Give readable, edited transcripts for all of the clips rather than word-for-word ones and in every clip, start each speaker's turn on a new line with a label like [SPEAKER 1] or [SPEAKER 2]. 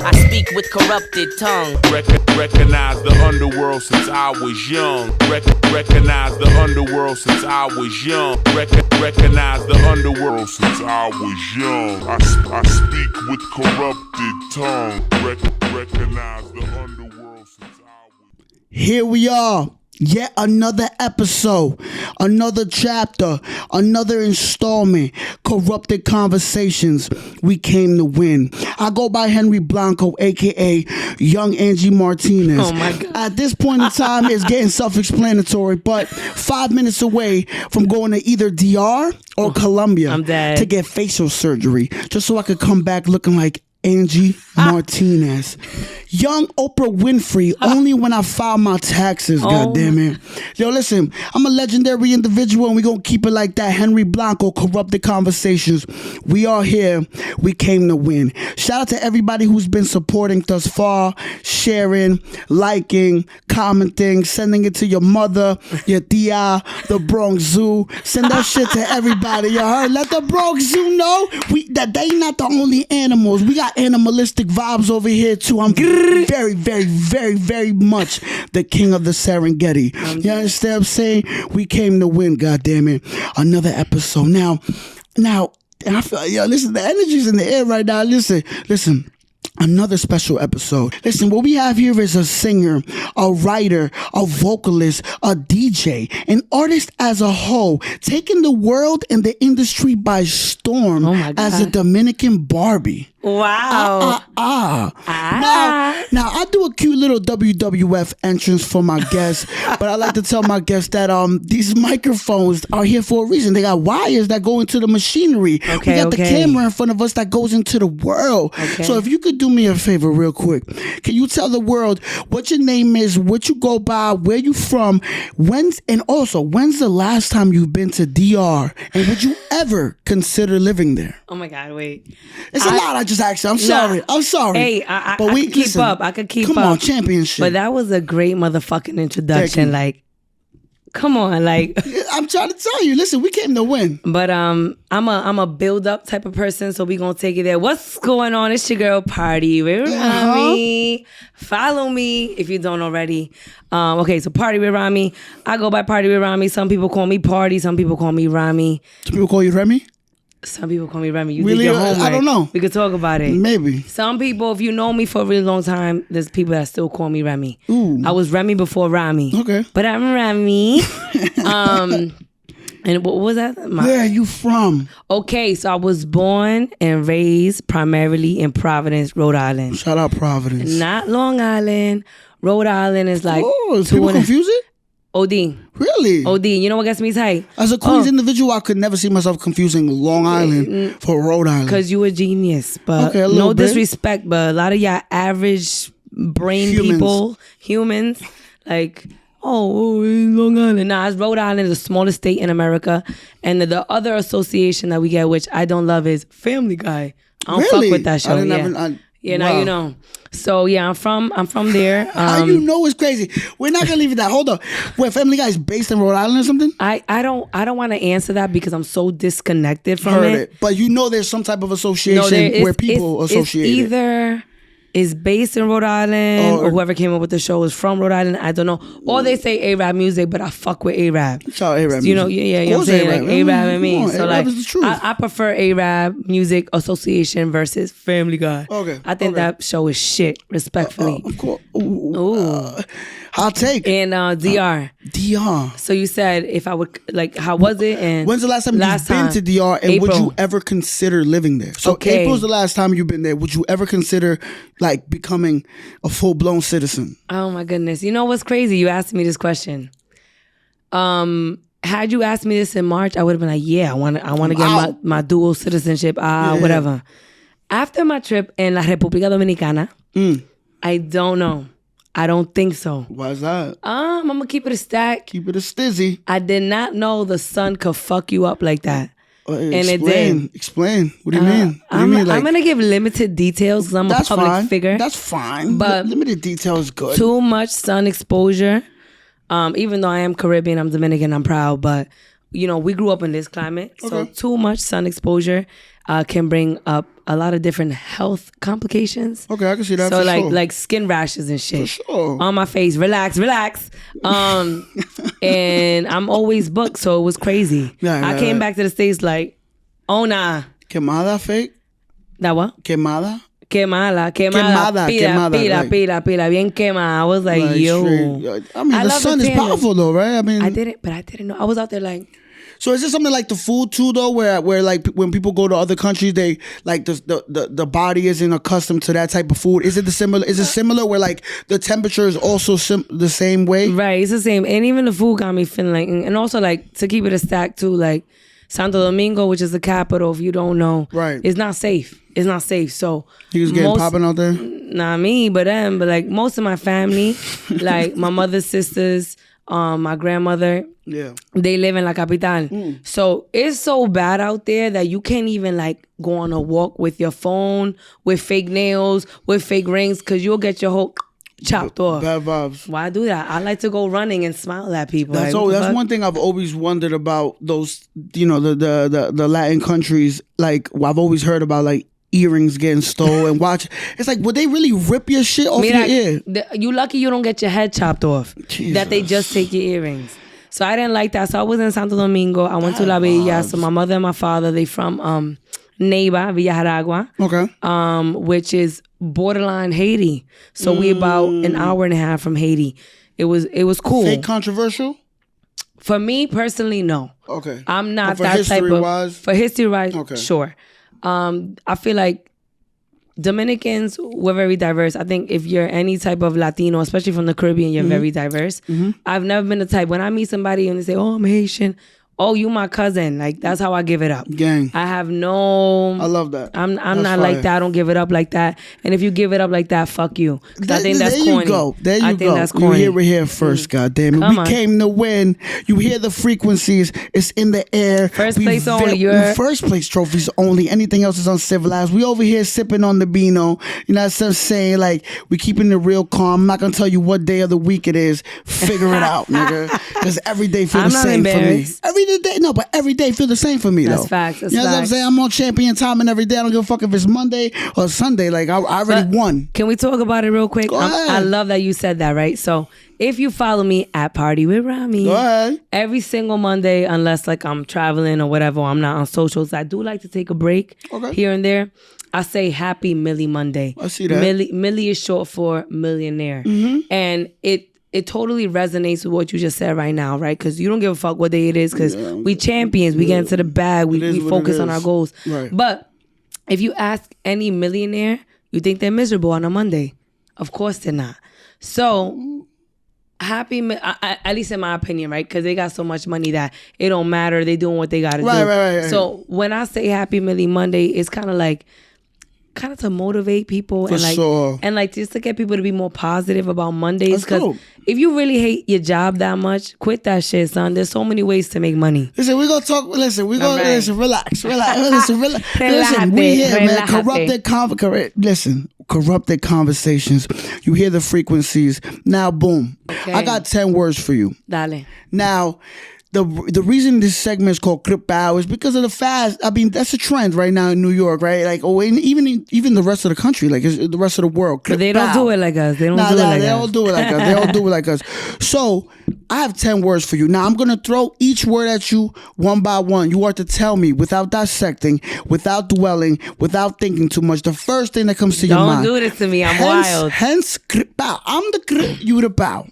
[SPEAKER 1] I speak with corrupted tongue.
[SPEAKER 2] Recognize the underworld since I was young. Recognize the underworld since I was young. Recognize the underworld since I was young. I speak with corrupted tongue. Recognize the underworld since I was.
[SPEAKER 3] Here we are. Yet another episode, another chapter, another installment, Corrupted Conversations. We came to win. I go by Henry Blanco, a.k.a. Young Angie Martinez.
[SPEAKER 1] Oh, my God.
[SPEAKER 3] At this point in time, it's getting self-explanatory, but 5 minutes away from going to either DR or Colombia
[SPEAKER 1] I'm dead.
[SPEAKER 3] to get facial surgery, just so I could come back looking like Angie Martinez. Young Oprah Winfrey, only when I file my taxes, goddammit. Yo, listen, I'm a legendary individual and we gonna keep it like that. Henry Blanco, Corrupted Conversations. We are here. We came to win. Shout out to everybody who's been supporting thus far, sharing, liking, commenting, sending it to your mother, your tia, the Bronx Zoo. Send that shit to everybody. You heard? Let the Bronx Zoo know that they not the only animals. We got animalistic vibes over here too. I'm very, very, very, very much the king of the Serengeti. You understand what I'm saying? We came to win, goddammit. Another episode. Now, I feel, yo, listen, the energy's in the air right now. Listen. Another special episode. Listen, what we have here is a singer, a writer, a vocalist, a DJ, an artist as a whole, taking the world and the industry by storm as a Dominican Barbie.
[SPEAKER 1] Wow.
[SPEAKER 3] Now, I do a cute little WWF entrance for my guests, but I like to tell my guests that these microphones are here for a reason. They got wires that go into the machinery. We got the camera in front of us that goes into the world. So if you could do me a favor real quick, can you tell the world what your name is, what you go by, where you from, when's the last time you've been to DR, and would you ever consider living there?
[SPEAKER 1] Oh my God, wait.
[SPEAKER 3] It's a lot I just asked you. I'm sorry.
[SPEAKER 1] Hey, I could keep up. I could keep up.
[SPEAKER 3] Come on, championship.
[SPEAKER 1] But that was a great motherfucking introduction. Like, come on, like.
[SPEAKER 3] I'm trying to tell you. Listen, we came to win.
[SPEAKER 1] But I'm a build up type of person, so we gonna take it there. What's going on? It's your girl Party with Rami. Follow me if you don't already. Okay, so Party with Rami. I go by Party with Rami. Some people call me Party. Some people call me Rami.
[SPEAKER 3] Some people call you Remy?
[SPEAKER 1] Some people call me Remy. You
[SPEAKER 3] really?
[SPEAKER 1] did your homework.
[SPEAKER 3] I don't know.
[SPEAKER 1] We could talk about it.
[SPEAKER 3] Maybe.
[SPEAKER 1] Some people, if you know me for a really long time, there's people that still call me Remy.
[SPEAKER 3] Ooh.
[SPEAKER 1] I was Remy before Rami.
[SPEAKER 3] Okay.
[SPEAKER 1] But I'm Remy. And what was that?
[SPEAKER 3] Where are you from?
[SPEAKER 1] Okay, so I was born and raised primarily in Providence, Rhode Island.
[SPEAKER 3] Shout out Providence.
[SPEAKER 1] Not Long Island. Rhode Island is like...
[SPEAKER 3] Oh, people confuse it?
[SPEAKER 1] OD.
[SPEAKER 3] Really?
[SPEAKER 1] OD. You know what gets me tight?
[SPEAKER 3] As a Queens individual, I could never see myself confusing Long Island for Rhode Island.
[SPEAKER 1] Because you a genius. But
[SPEAKER 3] okay,
[SPEAKER 1] no disrespect, but a lot of y'all average brain humans, like... Oh, Long Island. Nah, it's Rhode Island is the smallest state in America. And the other association that we get, which I don't love, is Family Guy. I don't fuck with that show. Now you know. So yeah, I'm from there.
[SPEAKER 3] How you know it's crazy? We're not gonna leave it that. Hold on. Wait, Family Guy is based in Rhode Island or something?
[SPEAKER 1] I don't want to answer that because I'm so disconnected from it.
[SPEAKER 3] But you know there's some type of association where people associate
[SPEAKER 1] it's either is based in Rhode Island or whoever came up with the show is from Rhode Island. I don't know. Or they say A-Rap music, but I fuck with A-Rap.
[SPEAKER 3] Shout out A-Rap music.
[SPEAKER 1] You know, you know what I'm saying? Like A-Rap and me. So like,
[SPEAKER 3] is the truth.
[SPEAKER 1] I prefer A-Rap Music Association versus Family Guy.
[SPEAKER 3] Okay.
[SPEAKER 1] I think that show is shit, respectfully.
[SPEAKER 3] Of course. Hot take.
[SPEAKER 1] And DR.
[SPEAKER 3] DR.
[SPEAKER 1] So you said if I would, like, how was it? And
[SPEAKER 3] when's the last time you've been to DR? And
[SPEAKER 1] April.
[SPEAKER 3] Would you ever consider living there? So April's the last time you've been there. Would you ever consider like becoming a full-blown citizen?
[SPEAKER 1] Oh my goodness. You know what's crazy? You asked me this question. Had you asked me this in March, I would have been like, yeah, I want to get my dual citizenship, whatever. After my trip in La República Dominicana, I don't know. I don't think so.
[SPEAKER 3] Why is that?
[SPEAKER 1] I'm gonna keep it a stack.
[SPEAKER 3] Keep it a stizzy.
[SPEAKER 1] I did not know the sun could fuck you up like that. And it did.
[SPEAKER 3] Explain. What do you mean?
[SPEAKER 1] I'm gonna give limited details because I'm a public figure.
[SPEAKER 3] That's fine.
[SPEAKER 1] But
[SPEAKER 3] limited detail is good.
[SPEAKER 1] Too much sun exposure. Even though I am Caribbean, I'm Dominican, I'm proud, but we grew up in this climate, so too much sun exposure can bring up a lot of different health complications.
[SPEAKER 3] Okay, I can see that.
[SPEAKER 1] So
[SPEAKER 3] for sure.
[SPEAKER 1] like skin rashes and shit
[SPEAKER 3] For sure.
[SPEAKER 1] on my face. Relax. And I'm always booked, so it was crazy. I came back to the States like, oh nah.
[SPEAKER 3] Quemada fake?
[SPEAKER 1] That what?
[SPEAKER 3] Quemada?
[SPEAKER 1] Quemada.
[SPEAKER 3] Quemada.
[SPEAKER 1] Pila, bien quemada. I was like yo.
[SPEAKER 3] I mean, the sun is powerful though, right? I mean,
[SPEAKER 1] I didn't know. I was out there like.
[SPEAKER 3] So is it something like the food too, though, where like when people go to other countries, they like the body isn't accustomed to that type of food? Is it similar? Is it similar where like the temperature is also the same way?
[SPEAKER 1] Right, it's the same, and even the food got me feeling like, and also like to keep it a stack too, like Santo Domingo, which is the capital, if you don't know,
[SPEAKER 3] right,
[SPEAKER 1] it's not safe. It's not safe. So
[SPEAKER 3] he was getting popping out there.
[SPEAKER 1] Not me, but them. But like most of my family, like my mother's sisters. My grandmother, they live in La Capital. So it's so bad out there that you can't even like go on a walk with your phone, with fake nails, with fake rings, because you'll get your whole chopped off.
[SPEAKER 3] Bad vibes.
[SPEAKER 1] Why do that? I like to go running and smile at people.
[SPEAKER 3] That's one thing I've always wondered about those, the Latin countries. Like I've always heard about like earrings getting stolen. Watch, it's like, would they really rip your shit off your ear?
[SPEAKER 1] You lucky you don't get your head chopped off.
[SPEAKER 3] Jesus.
[SPEAKER 1] That they just take your earrings. So I didn't like that. So I was in Santo Domingo. I went to La Bella. So my mother and my father, they from Neiva, Villa Jaragua.
[SPEAKER 3] Okay.
[SPEAKER 1] Which is borderline Haiti. So we about an hour and a half from Haiti. It was cool.
[SPEAKER 3] Fake controversial?
[SPEAKER 1] For me personally, no.
[SPEAKER 3] Okay.
[SPEAKER 1] I'm not that type of. For history-wise,
[SPEAKER 3] okay.
[SPEAKER 1] Sure. I feel like Dominicans, we're very diverse. I think if you're any type of Latino, especially from the Caribbean, you're very diverse. I've never been the type, when I meet somebody and they say, oh, I'm Haitian. Oh, you my cousin. Like, that's how I give it up.
[SPEAKER 3] Gang.
[SPEAKER 1] I have no...
[SPEAKER 3] I love that.
[SPEAKER 1] I'm not like that. I don't give it up like that. And if you give it up like that, fuck you. I think that's corny.
[SPEAKER 3] There you go.
[SPEAKER 1] That's corny.
[SPEAKER 3] We're here first, goddammit. We came to win. You hear the frequencies. It's in the air.
[SPEAKER 1] First place only.
[SPEAKER 3] First place trophies only. Anything else is uncivilized. We over here sipping on the Beano. You know what I'm saying? Like, we keeping it real calm. I'm not going to tell you what day of the week it is. Figure it out, nigga. Because every day feel the same for me. Every day feel the same for me, though.
[SPEAKER 1] That's facts.
[SPEAKER 3] You know what I'm saying? I'm on champion time, and every day I don't give a fuck if it's Monday or Sunday. Like, I already won.
[SPEAKER 1] Can we talk about it real quick?
[SPEAKER 3] Go ahead.
[SPEAKER 1] I love that you said that, right? So if you follow me at Party with Rami,
[SPEAKER 3] go ahead.
[SPEAKER 1] Every single Monday, unless like I'm traveling or whatever, I'm not on socials, I do like to take a break here and there. I say Happy Millie Monday.
[SPEAKER 3] I see that.
[SPEAKER 1] Millie is short for millionaire. And it totally resonates with what you just said right now, right? Because you don't give a fuck what day it is, because we champions. We get into the bag. We focus on our goals.
[SPEAKER 3] Right.
[SPEAKER 1] But if you ask any millionaire, you think they're miserable on a Monday. Of course they're not. So happy, at least in my opinion, right? Because they got so much money that it don't matter. They doing what they got to do.
[SPEAKER 3] Right.
[SPEAKER 1] So when I say Happy Millie Monday, it's kind of to motivate people and like just to get people to be more positive about Mondays. Because if you really hate your job that much, quit that shit, son. There's so many ways to make money.
[SPEAKER 3] Listen, we're gonna talk. Listen, we're gonna listen. Relax. Listen. We here, man. Corrupted conversations. You hear the frequencies. Now, boom. Okay. I got 10 words for you.
[SPEAKER 1] Dale.
[SPEAKER 3] Now, the reason this segment is called Crip Bow is because of the fast. I mean, that's a trend right now in New York, right? Like, even the rest of the country, like the rest of the world.
[SPEAKER 1] But they don't do it like us. They don't do it like us. So I have 10 words for you. Now I'm gonna throw each word at you one by one. You are to tell me without dissecting, without dwelling, without thinking too much. The first thing that comes to your mind. Don't do this to me. I'm wild.
[SPEAKER 3] Hence, Crip Bow. I'm the Crip. You the Bow.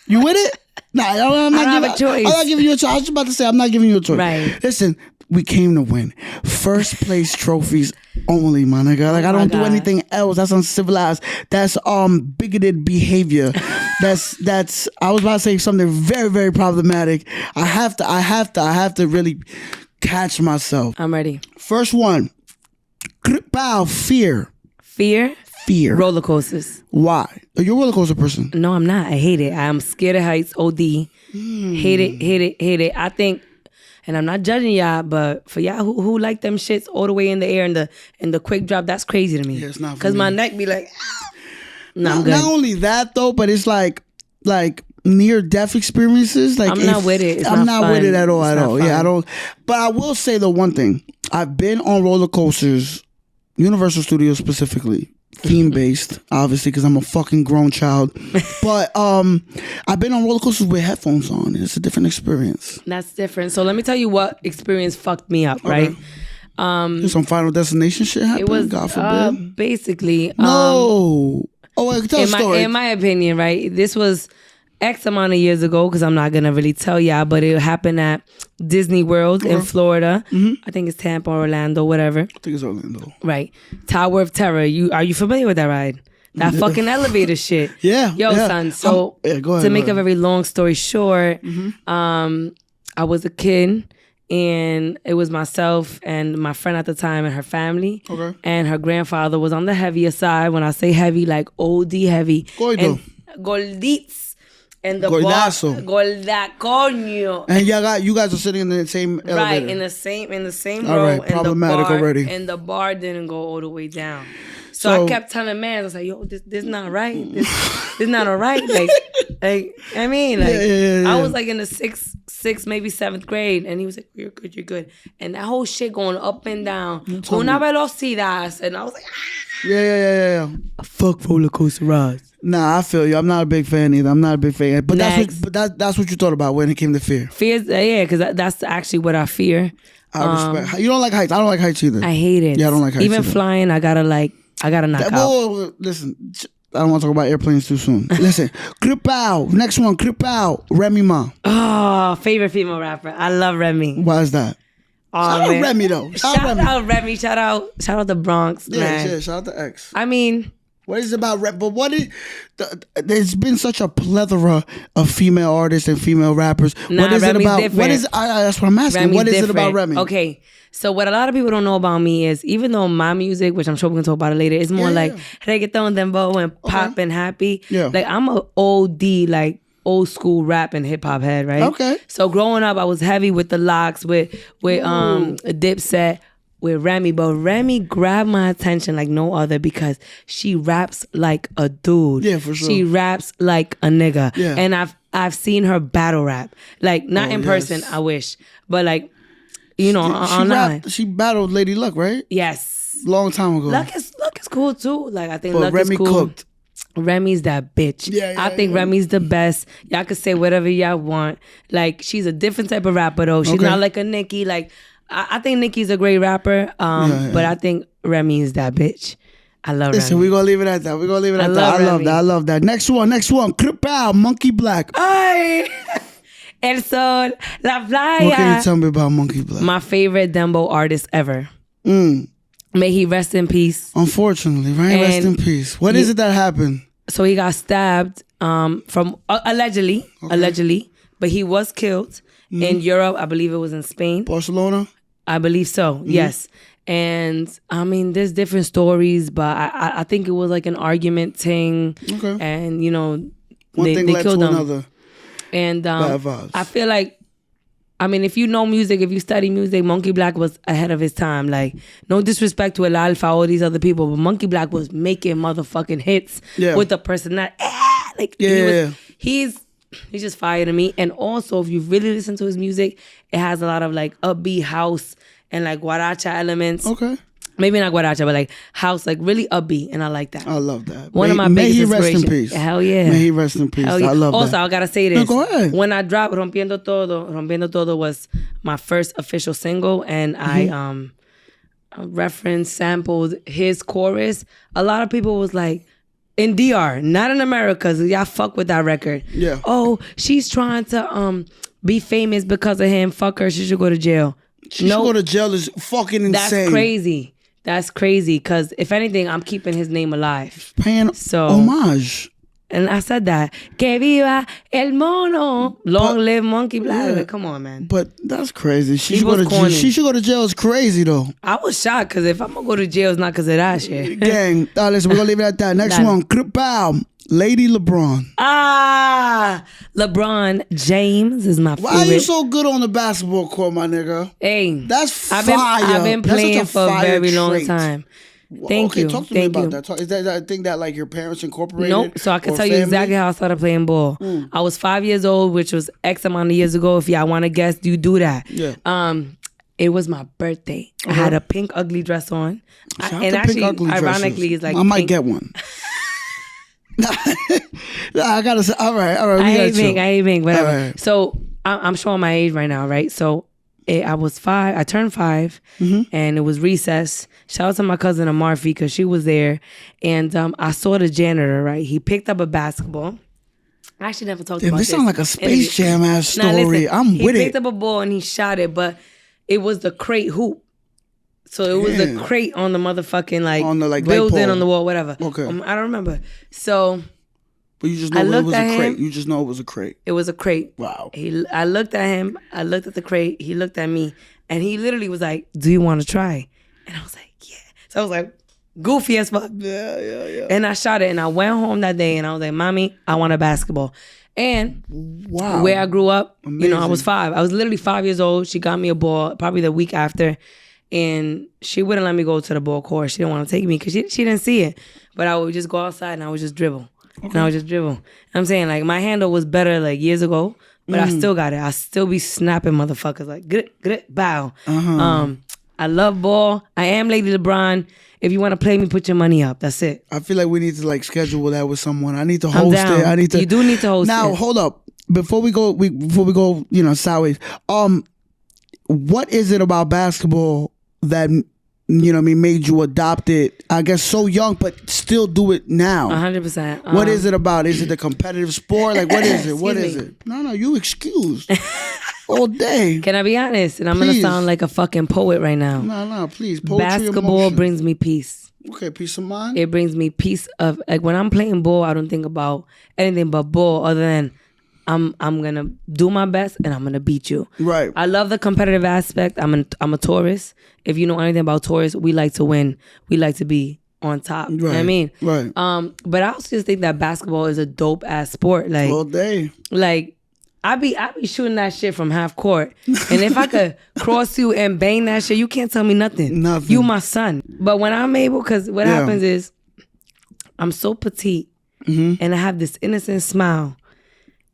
[SPEAKER 3] You with it? Nah, I'm not
[SPEAKER 1] have a choice.
[SPEAKER 3] I'm not giving you a choice. I was just about to say, I'm not giving you a choice.
[SPEAKER 1] Right.
[SPEAKER 3] Listen, we came to win. First place trophies only, my nigga. Like, I don't do anything else. That's uncivilized. That's bigoted behavior. That's I was about to say something very, very problematic. I have to really catch myself.
[SPEAKER 1] I'm ready.
[SPEAKER 3] First one. Bow, fear.
[SPEAKER 1] Fear?
[SPEAKER 3] Fear.
[SPEAKER 1] Roller coasters.
[SPEAKER 3] Why? Are you a roller coaster person?
[SPEAKER 1] No, I'm not. I hate it. I'm scared of heights. OD. Hate it. I think, and I'm not judging y'all, but for y'all who like them shits all the way in the air and the quick drop, that's crazy to me.
[SPEAKER 3] Yeah, it's not for
[SPEAKER 1] Because
[SPEAKER 3] me.
[SPEAKER 1] my neck be like, no, I'm good.
[SPEAKER 3] Not only that though, but it's like near-death experiences. Like
[SPEAKER 1] I'm not with it. It's
[SPEAKER 3] I'm
[SPEAKER 1] not
[SPEAKER 3] not with
[SPEAKER 1] fun.
[SPEAKER 3] it at all.
[SPEAKER 1] It's
[SPEAKER 3] At
[SPEAKER 1] not
[SPEAKER 3] all.
[SPEAKER 1] fun.
[SPEAKER 3] Yeah, I don't. But I will say the one thing: I've been on roller coasters, Universal Studios specifically, theme-based, obviously, because I'm a fucking grown child. But I've been on roller coasters with headphones on. And it's a different experience.
[SPEAKER 1] That's different. So let me tell you what experience fucked me up, right?
[SPEAKER 3] There's some Final Destination shit happening.
[SPEAKER 1] It was
[SPEAKER 3] God forbid.
[SPEAKER 1] basically
[SPEAKER 3] No. Oh, wait, tell a story.
[SPEAKER 1] in my opinion, right? This was X amount of years ago, because I'm not gonna really tell y'all, but it happened at Disney World in Florida. I think it's Tampa, Orlando, whatever.
[SPEAKER 3] I think it's Orlando.
[SPEAKER 1] Right. Tower of Terror. Are you familiar with that ride? That fucking elevator shit.
[SPEAKER 3] Yeah.
[SPEAKER 1] Yo,
[SPEAKER 3] yeah.
[SPEAKER 1] son. So
[SPEAKER 3] go ahead,
[SPEAKER 1] to make a very long story short, I was a kid. And it was myself and my friend at the time and her family.
[SPEAKER 3] Okay.
[SPEAKER 1] And her grandfather was on the heavier side. When I say heavy, like OD heavy.
[SPEAKER 3] Gordo.
[SPEAKER 1] And Golditz. And the
[SPEAKER 3] Gordazo.
[SPEAKER 1] Gorda coño.
[SPEAKER 3] And you guys are sitting in the same elevator.
[SPEAKER 1] Right, in the same
[SPEAKER 3] All
[SPEAKER 1] row.
[SPEAKER 3] right,
[SPEAKER 1] and
[SPEAKER 3] problematic
[SPEAKER 1] the bar,
[SPEAKER 3] already.
[SPEAKER 1] And the bar didn't go all the way down. So I kept telling man, I was like, yo, this not right. This not all right. Like I mean, like
[SPEAKER 3] Yeah.
[SPEAKER 1] I was like in the sixth, maybe seventh grade, and he was like, you're good. And that whole shit going up and down. Una velocidad. And I was like,
[SPEAKER 3] Yeah.
[SPEAKER 1] fuck roller coaster rides.
[SPEAKER 3] Nah, I feel you. I'm not a big fan either. I'm not a big fan. But
[SPEAKER 1] Next.
[SPEAKER 3] that's what you thought about when it came to fear.
[SPEAKER 1] Fears, yeah, because that's actually what I fear.
[SPEAKER 3] I respect. You don't like heights. I don't like heights either.
[SPEAKER 1] I hate it.
[SPEAKER 3] Yeah, I don't like heights
[SPEAKER 1] Even
[SPEAKER 3] either.
[SPEAKER 1] flying, I gotta knock out.
[SPEAKER 3] Whoa, listen, I don't want to talk about airplanes too soon. Listen, Kripau. Next one, Kripau. Remy Ma.
[SPEAKER 1] Oh, favorite female rapper. I love Remy.
[SPEAKER 3] Why is that?
[SPEAKER 1] Oh,
[SPEAKER 3] Shout out
[SPEAKER 1] man.
[SPEAKER 3] Remy though.
[SPEAKER 1] Shout out Remy. Shout out the Bronx, man.
[SPEAKER 3] Yeah. Shout out to X.
[SPEAKER 1] I mean,
[SPEAKER 3] What is it about rap? But there's been such a plethora of female artists and female rappers.
[SPEAKER 1] Nah,
[SPEAKER 3] what is
[SPEAKER 1] Remy's
[SPEAKER 3] it about?
[SPEAKER 1] different.
[SPEAKER 3] What is? That's what I'm asking.
[SPEAKER 1] Remy's
[SPEAKER 3] What is
[SPEAKER 1] different.
[SPEAKER 3] it about Remy?
[SPEAKER 1] Okay, so what a lot of people don't know about me is, even though my music, which I'm sure we're gonna talk about it later, is more like reggaeton, dembow, and pop and happy.
[SPEAKER 3] Yeah.
[SPEAKER 1] Like I'm a OD, like old school rap and hip hop head, right?
[SPEAKER 3] Okay.
[SPEAKER 1] So growing up, I was heavy with the locks, with Dipset, with Remy, but Remy grabbed my attention like no other because she raps like a dude.
[SPEAKER 3] Yeah, for sure.
[SPEAKER 1] She raps like a nigga.
[SPEAKER 3] Yeah.
[SPEAKER 1] And I've seen her battle rap. Like not in
[SPEAKER 3] yes.
[SPEAKER 1] person, I wish. But like, you know, online.
[SPEAKER 3] She battled Lady Luck, right?
[SPEAKER 1] Yes.
[SPEAKER 3] Long time ago.
[SPEAKER 1] Luck is cool too. Like I think
[SPEAKER 3] But
[SPEAKER 1] Luck
[SPEAKER 3] Remy
[SPEAKER 1] is cool.
[SPEAKER 3] cooked.
[SPEAKER 1] Remy's that bitch.
[SPEAKER 3] Yeah,
[SPEAKER 1] I think Remy's the best. Y'all can say whatever y'all want. Like she's a different type of rapper though. She's not like a Nicki. Like I think Nicki's a great rapper. But I think Remy is that bitch. I love
[SPEAKER 3] Listen,
[SPEAKER 1] Remy.
[SPEAKER 3] we're gonna leave it at that. We're gonna leave it at that.
[SPEAKER 1] love
[SPEAKER 3] I love
[SPEAKER 1] Remy.
[SPEAKER 3] that. I love that. Next one. Kripau, Monkey Black.
[SPEAKER 1] Ay, El Sol, La Playa.
[SPEAKER 3] What can you tell me about Monkey Black?
[SPEAKER 1] My favorite dembow artist ever. May he rest in peace.
[SPEAKER 3] Unfortunately, right? Rest in peace. What is it that happened?
[SPEAKER 1] So he got stabbed from allegedly, but he was killed in Europe. I believe it was in Spain.
[SPEAKER 3] Barcelona?
[SPEAKER 1] I believe so. Yes. And I mean, there's different stories, but I think it was like an argument thing.
[SPEAKER 3] Okay.
[SPEAKER 1] And you know,
[SPEAKER 3] One thing
[SPEAKER 1] they
[SPEAKER 3] led to
[SPEAKER 1] killed him.
[SPEAKER 3] another.
[SPEAKER 1] And
[SPEAKER 3] Bad vibes.
[SPEAKER 1] I feel like, I mean, if you know music, if you study music, Monkey Black was ahead of his time. Like, no disrespect to El Alfa, all these other people, but Monkey Black was making motherfucking hits with the personality. He's just fire to me. And also, if you really listen to his music, it has a lot of like upbeat house and like guaracha elements.
[SPEAKER 3] Okay.
[SPEAKER 1] Maybe not guaracha, but like house, like really upbeat, and I like that.
[SPEAKER 3] I love that.
[SPEAKER 1] One of my
[SPEAKER 3] may
[SPEAKER 1] biggest
[SPEAKER 3] he rest in
[SPEAKER 1] inspirations.
[SPEAKER 3] peace.
[SPEAKER 1] Hell yeah.
[SPEAKER 3] May he rest in peace.
[SPEAKER 1] Hell yeah.
[SPEAKER 3] I love
[SPEAKER 1] also,
[SPEAKER 3] that.
[SPEAKER 1] I gotta say this.
[SPEAKER 3] No, go ahead.
[SPEAKER 1] When I dropped Rompiendo Todo was my first official single, and I sampled his chorus. A lot of people was like, in DR, not in America, so y'all fuck with that record.
[SPEAKER 3] Yeah.
[SPEAKER 1] Oh, she's trying to be famous because of him. Fuck her. She should go to jail.
[SPEAKER 3] She should go to jail is fucking insane.
[SPEAKER 1] That's crazy. That's crazy, because if anything, I'm keeping his name alive.
[SPEAKER 3] Paying homage.
[SPEAKER 1] And I said that. Que viva el mono. Long live Monkey Black. Like, come on, man.
[SPEAKER 3] But that's crazy. She
[SPEAKER 1] He
[SPEAKER 3] should go
[SPEAKER 1] was
[SPEAKER 3] to jail.
[SPEAKER 1] corny.
[SPEAKER 3] She should go to jail. It's crazy though.
[SPEAKER 1] I was shocked, because if I'm going to go to jail, it's not because of that shit.
[SPEAKER 3] Gang. Listen, we're gonna leave it at that. Next one. Kripau, Lady LeBron.
[SPEAKER 1] LeBron James is my favorite.
[SPEAKER 3] Why are you so good on the basketball court, my nigga?
[SPEAKER 1] Hey,
[SPEAKER 3] That's fire.
[SPEAKER 1] I've been
[SPEAKER 3] That's such
[SPEAKER 1] playing
[SPEAKER 3] a
[SPEAKER 1] for a
[SPEAKER 3] fire
[SPEAKER 1] very long
[SPEAKER 3] trait.
[SPEAKER 1] time. Thank you.
[SPEAKER 3] Talk to me about that. Is that a thing that like your parents incorporated?
[SPEAKER 1] Nope. So I can tell you exactly how I started playing ball. I was 5 years old, which was X amount of years ago. If y'all want to guess, you do that.
[SPEAKER 3] Yeah.
[SPEAKER 1] It was my birthday. I had a pink ugly dress on. And actually, ironically, it's like
[SPEAKER 3] I might get one. I gotta say, all right.
[SPEAKER 1] I ain't pink, whatever. Right. So I'm showing my age right now, right? So I was 5. I turned 5, and it was recess. Shout out to my cousin Amarfi because she was there, and I saw the janitor. Right, he picked up a basketball. I actually never talked about this.
[SPEAKER 3] This sounds like a Space Jam ass story.
[SPEAKER 1] Listen,
[SPEAKER 3] I'm with it.
[SPEAKER 1] He picked up a ball and he shot it, but it was the crate hoop. So it was the crate on the motherfucking on the building on the wall, whatever.
[SPEAKER 3] Okay,
[SPEAKER 1] I don't remember. So.
[SPEAKER 3] But you just know it was a crate. You just know it was a crate.
[SPEAKER 1] It was a crate.
[SPEAKER 3] Wow.
[SPEAKER 1] I looked at him. I looked at the crate. He looked at me. And he literally was like, do you want to try? And I was like, yeah. So I was like, goofy as fuck.
[SPEAKER 3] Yeah.
[SPEAKER 1] And I shot it. And I went home that day. And I was like, Mommy, I want a basketball. And where I grew up,
[SPEAKER 3] amazing.
[SPEAKER 1] I was 5. I was literally 5 years old. She got me a ball probably the week after. And she wouldn't let me go to the ball court. She didn't want to take me because she didn't see it. But I would just go outside and I would just dribble. Okay. And I would just dribble. I'm saying, like, my handle was better, like, years ago, but I still got it. I still be snapping motherfuckers, like, grit, bow. I love ball. I am Lady LeBron. If you want to play me, put your money up. That's it.
[SPEAKER 3] I feel like we need to, like, schedule that with someone. I need to host it.
[SPEAKER 1] You do need to host it.
[SPEAKER 3] Now, hold up. Before we go, sideways, what is it about basketball that... made you adopt it, I guess, so young, but still do it now?
[SPEAKER 1] 100%.
[SPEAKER 3] What is it about? Is it the competitive sport? Like, what is it? What is it? No, you excused. All day.
[SPEAKER 1] Can I be honest? And I'm going to sound like a fucking poet right now.
[SPEAKER 3] No, please. Poetry,
[SPEAKER 1] basketball
[SPEAKER 3] emotion.
[SPEAKER 1] brings me peace.
[SPEAKER 3] Okay, peace of mind?
[SPEAKER 1] It brings me peace of, like, when I'm playing ball, I don't think about anything but ball other than I'm gonna do my best and I'm gonna beat you.
[SPEAKER 3] Right.
[SPEAKER 1] I love the competitive aspect. I'm a Taurus. If you know anything about Taurus, we like to win. We like to be on top. Right. You know what I mean?
[SPEAKER 3] Right.
[SPEAKER 1] But I also just think that basketball is a dope ass sport. Like
[SPEAKER 3] all day.
[SPEAKER 1] Like I be shooting that shit from half court. And if I could cross you and bang that shit, you can't tell me nothing. You my son. But when I'm able, because what happens is I'm so petite and I have this innocent smile.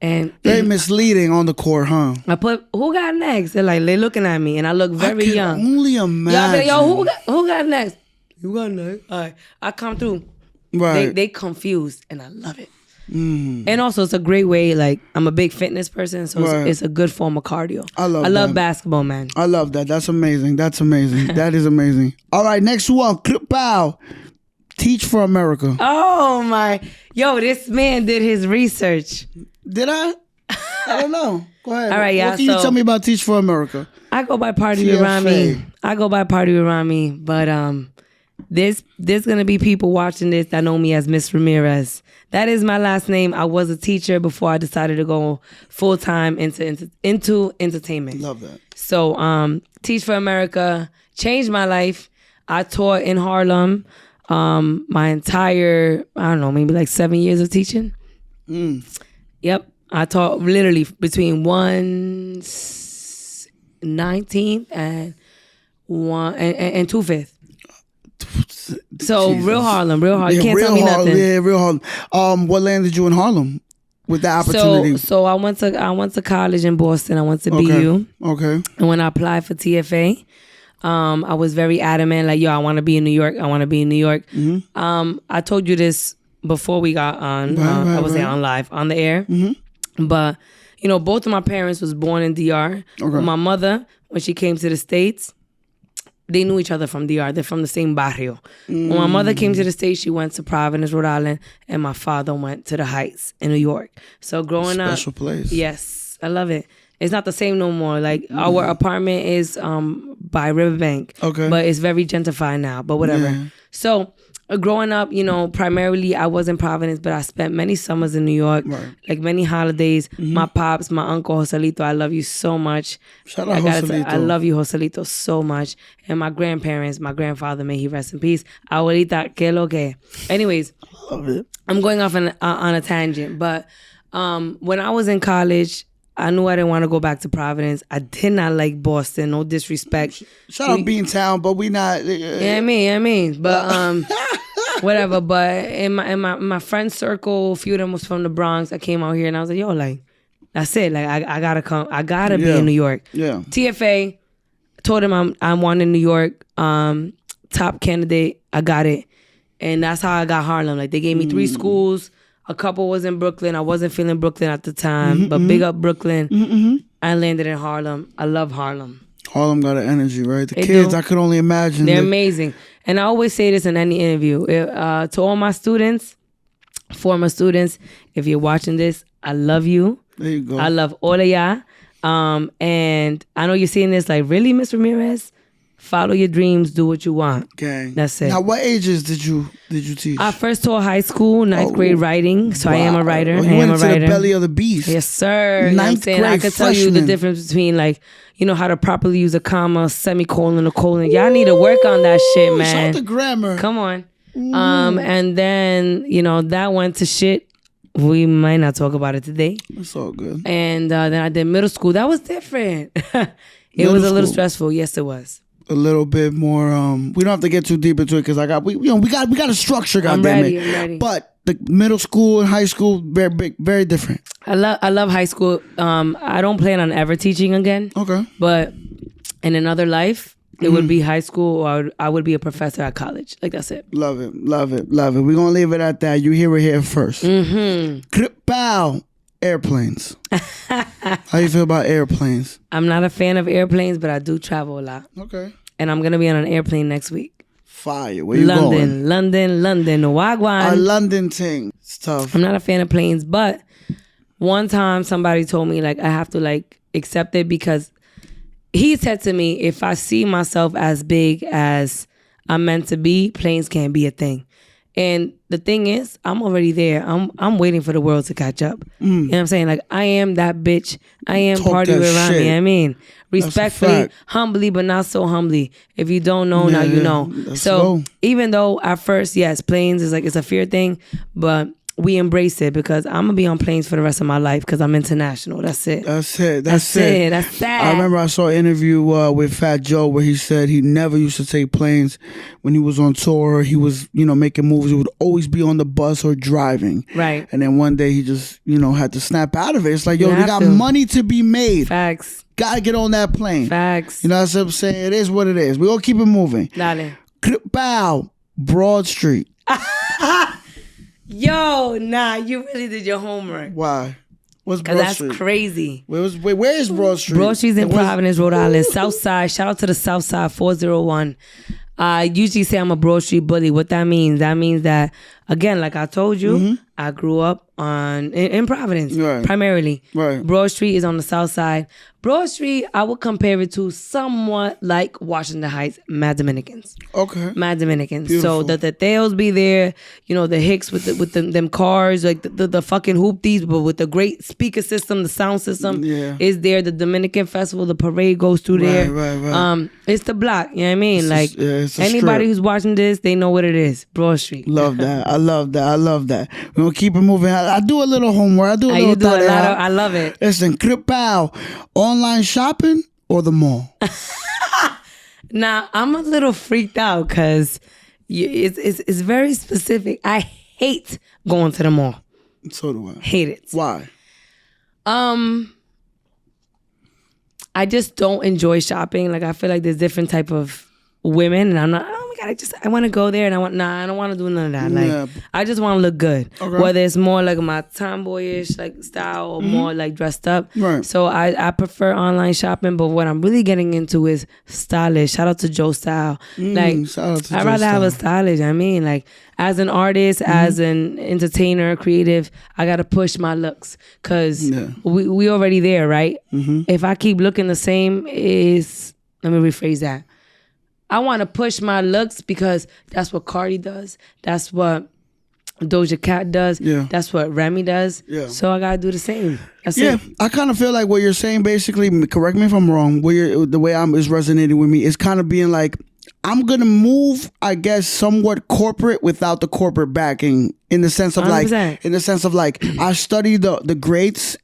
[SPEAKER 1] And
[SPEAKER 3] very misleading on the court, huh?
[SPEAKER 1] I put, who got next? They're looking at me, and I look very young.
[SPEAKER 3] Only imagine.
[SPEAKER 1] Yo, who got next? You got next. All right, I come through.
[SPEAKER 3] Right.
[SPEAKER 1] They confused, and I love it. And also, it's a great way. Like, I'm a big fitness person, so it's a good form of cardio. I love basketball, man.
[SPEAKER 3] I love that. That's amazing. That is amazing. All right, next one. Pow. Teach for America.
[SPEAKER 1] Oh my, this man did his research.
[SPEAKER 3] Did I? I don't know. Go ahead.
[SPEAKER 1] All right,
[SPEAKER 3] what can you tell me about Teach for America?
[SPEAKER 1] I go by Party with Rami. But there's gonna be people watching this that know me as Miss Ramirez. That is my last name. I was a teacher before I decided to go full time into entertainment.
[SPEAKER 3] Love that.
[SPEAKER 1] So Teach for America changed my life. I taught in Harlem my entire, I don't know, maybe like 7 years of teaching. Yep. I taught literally between 1/19 and 2/5. So Jesus. Real Harlem. You can't tell me nothing.
[SPEAKER 3] Yeah, real Harlem. What landed you in Harlem with the opportunity?
[SPEAKER 1] So I went to college in Boston. I went to BU.
[SPEAKER 3] Okay.
[SPEAKER 1] And when I applied for TFA, I was very adamant, like, I want to be in New York. I told you this before we got on. I was there on live, on the air. But, both of my parents was born in DR. Okay. My mother, when she came to the States, they knew each other from DR. They're from the same barrio. When my mother came to the States, she went to Providence, Rhode Island, and my father went to the Heights in New York. So growing up...
[SPEAKER 3] Special place.
[SPEAKER 1] Yes, I love it. It's not the same no more. Like, our apartment is by Riverbank. Okay. But it's very gentrified now, but whatever. Yeah. So... growing up, primarily I was in Providence, but I spent many summers in New York, like many holidays. My pops, my uncle Joselito, I love you so much.
[SPEAKER 3] Shout out Joselito.
[SPEAKER 1] I love you, Joselito, so much. And my grandparents, my grandfather, may he rest in peace. Abuelita, que lo que. Anyways,
[SPEAKER 3] love it.
[SPEAKER 1] I'm going off on a tangent, but when I was in college, I knew I didn't want to go back to Providence. I did not like Boston. No disrespect.
[SPEAKER 3] Shout out Beantown, but we not.
[SPEAKER 1] Yeah, I mean. But whatever. But in my friend circle, a few of them was from the Bronx. I came out here and I was like, yo, like, that's it. Like, I gotta come. I gotta be in New York.
[SPEAKER 3] Yeah.
[SPEAKER 1] TFA, told him I'm wanting New York. Top candidate. I got it. And that's how I got Harlem. Like, they gave me 3 schools. A couple was in Brooklyn. I wasn't feeling Brooklyn at the time, but big up Brooklyn. I landed in Harlem. I love Harlem.
[SPEAKER 3] Harlem got an energy, right? The kids, I could only imagine.
[SPEAKER 1] They're amazing. And I always say this in any interview. To all my students, former students, if you're watching this, I love you.
[SPEAKER 3] There you go.
[SPEAKER 1] I love all of y'all. And I know you're seeing this like, really, Miss Ramirez? Follow your dreams, do what you want.
[SPEAKER 3] Gang.
[SPEAKER 1] That's it.
[SPEAKER 3] Now, what ages did you teach?
[SPEAKER 1] I first taught high school, 9th grade writing. So I am a writer.
[SPEAKER 3] You went into the belly of the beast.
[SPEAKER 1] Yes, sir. You know what I'm saying? I could tell you the difference between, like, you know, how to properly use a comma, semicolon, a colon. Y'all need to work on that shit, man.
[SPEAKER 3] Shout out the grammar.
[SPEAKER 1] Come on. And then, you know, that went to shit. We might not talk about it today.
[SPEAKER 3] It's all good.
[SPEAKER 1] And then I did middle school. That was different. It was a little stressful. Yes, it was.
[SPEAKER 3] A little bit more. We don't have to get too deep into it because we got a structure.
[SPEAKER 1] I'm ready.
[SPEAKER 3] But the middle school and high school very big, very different.
[SPEAKER 1] I love high school. I don't plan on ever teaching again.
[SPEAKER 3] Okay.
[SPEAKER 1] But in another life, it would be high school, or I would be a professor at college. Like, that's it.
[SPEAKER 3] Love it. We're gonna leave it at that. You hear it here first. Pow. Airplanes. How you feel about airplanes?
[SPEAKER 1] I'm not a fan of airplanes, but I do travel a lot.
[SPEAKER 3] Okay.
[SPEAKER 1] And I'm going to be on an airplane next week.
[SPEAKER 3] Fire. Where you going?
[SPEAKER 1] London. Wagwan.
[SPEAKER 3] A London thing. It's tough.
[SPEAKER 1] I'm not a fan of planes, but one time somebody told me, like, I have to, like, accept it because he said to me, if I see myself as big as I'm meant to be, planes can't be a thing. And the thing is, I'm already there. I'm waiting for the world to catch up. You know what I'm saying? Like, I am that bitch. I am Party with Rami. I mean, respectfully, humbly, but not so humbly. If you don't know, now you know. So even though at first, yes, planes is like, it's a fear thing, but we embrace it because I'm gonna be on planes for the rest of my life because I'm international. That's it.
[SPEAKER 3] That's that. I remember I saw an interview with Fat Joe where he said he never used to take planes when he was on tour. He was, making movies. He would always be on the bus or driving.
[SPEAKER 1] Right. And
[SPEAKER 3] then one day he just, had to snap out of it. It's like, yo, you got money to be made.
[SPEAKER 1] Facts.
[SPEAKER 3] Gotta get on that plane.
[SPEAKER 1] Facts.
[SPEAKER 3] You know what I'm saying? It is what it is. We gonna keep it moving.
[SPEAKER 1] Dale.
[SPEAKER 3] Bow. Broad Street.
[SPEAKER 1] Yo, nah, you really did your homework.
[SPEAKER 3] Why? What's Broad Street?
[SPEAKER 1] That's crazy.
[SPEAKER 3] Where is Broad Street?
[SPEAKER 1] Broad Street's in Providence, Rhode Island. South Side. Shout out to the South Side 401. I usually say I'm a Broad Street bully. What that means that, again, like I told you, I grew up in Providence, primarily. Right. Broad Street is on the South Side. Broad Street, I would compare it to somewhat like Washington Heights, Mad Dominicans.
[SPEAKER 3] Okay.
[SPEAKER 1] Mad Dominicans.
[SPEAKER 3] Beautiful.
[SPEAKER 1] So the Theos be there, the Hicks with them cars, like the fucking hoopties, but with the great speaker system, the sound system is there. The Dominican Festival, the parade goes through there. Right. It's the block, you know what I mean? It's anybody who's watching this, they know what it is. Broad Street.
[SPEAKER 3] Love that. I love that. We're gonna keep it moving. I do a little homework. I do a little
[SPEAKER 1] I love it.
[SPEAKER 3] Listen, Kripow, online shopping or the mall?
[SPEAKER 1] Now, I'm a little freaked out because it's very specific. I hate going to the mall.
[SPEAKER 3] So do I.
[SPEAKER 1] Hate it.
[SPEAKER 3] Why?
[SPEAKER 1] I just don't enjoy shopping. Like, I feel like there's different type of women, and I'm not, oh my God, I want to go there, and I don't want to do none of that. Like, I just want to look good. Okay. Whether it's more like my tomboyish like style or more like dressed up. Right. So I prefer online shopping, but what I'm really getting into is stylish. Shout out to Joe Style. I'd rather have a stylish. I mean, like, as an artist, as an entertainer, creative, I gotta push my looks because we already there, right? If I keep looking the same, let me rephrase that. I want to push my looks because that's what Cardi does. That's what Doja Cat does. Yeah. That's what Remy does. Yeah. So I gotta do the same. That's it.
[SPEAKER 3] I kind of feel like what you're saying, basically, correct me if I'm wrong, the way is resonating with me is kind of being like, I'm going to move, I guess, somewhat corporate without the corporate backing in the sense of 100%. I study the greats.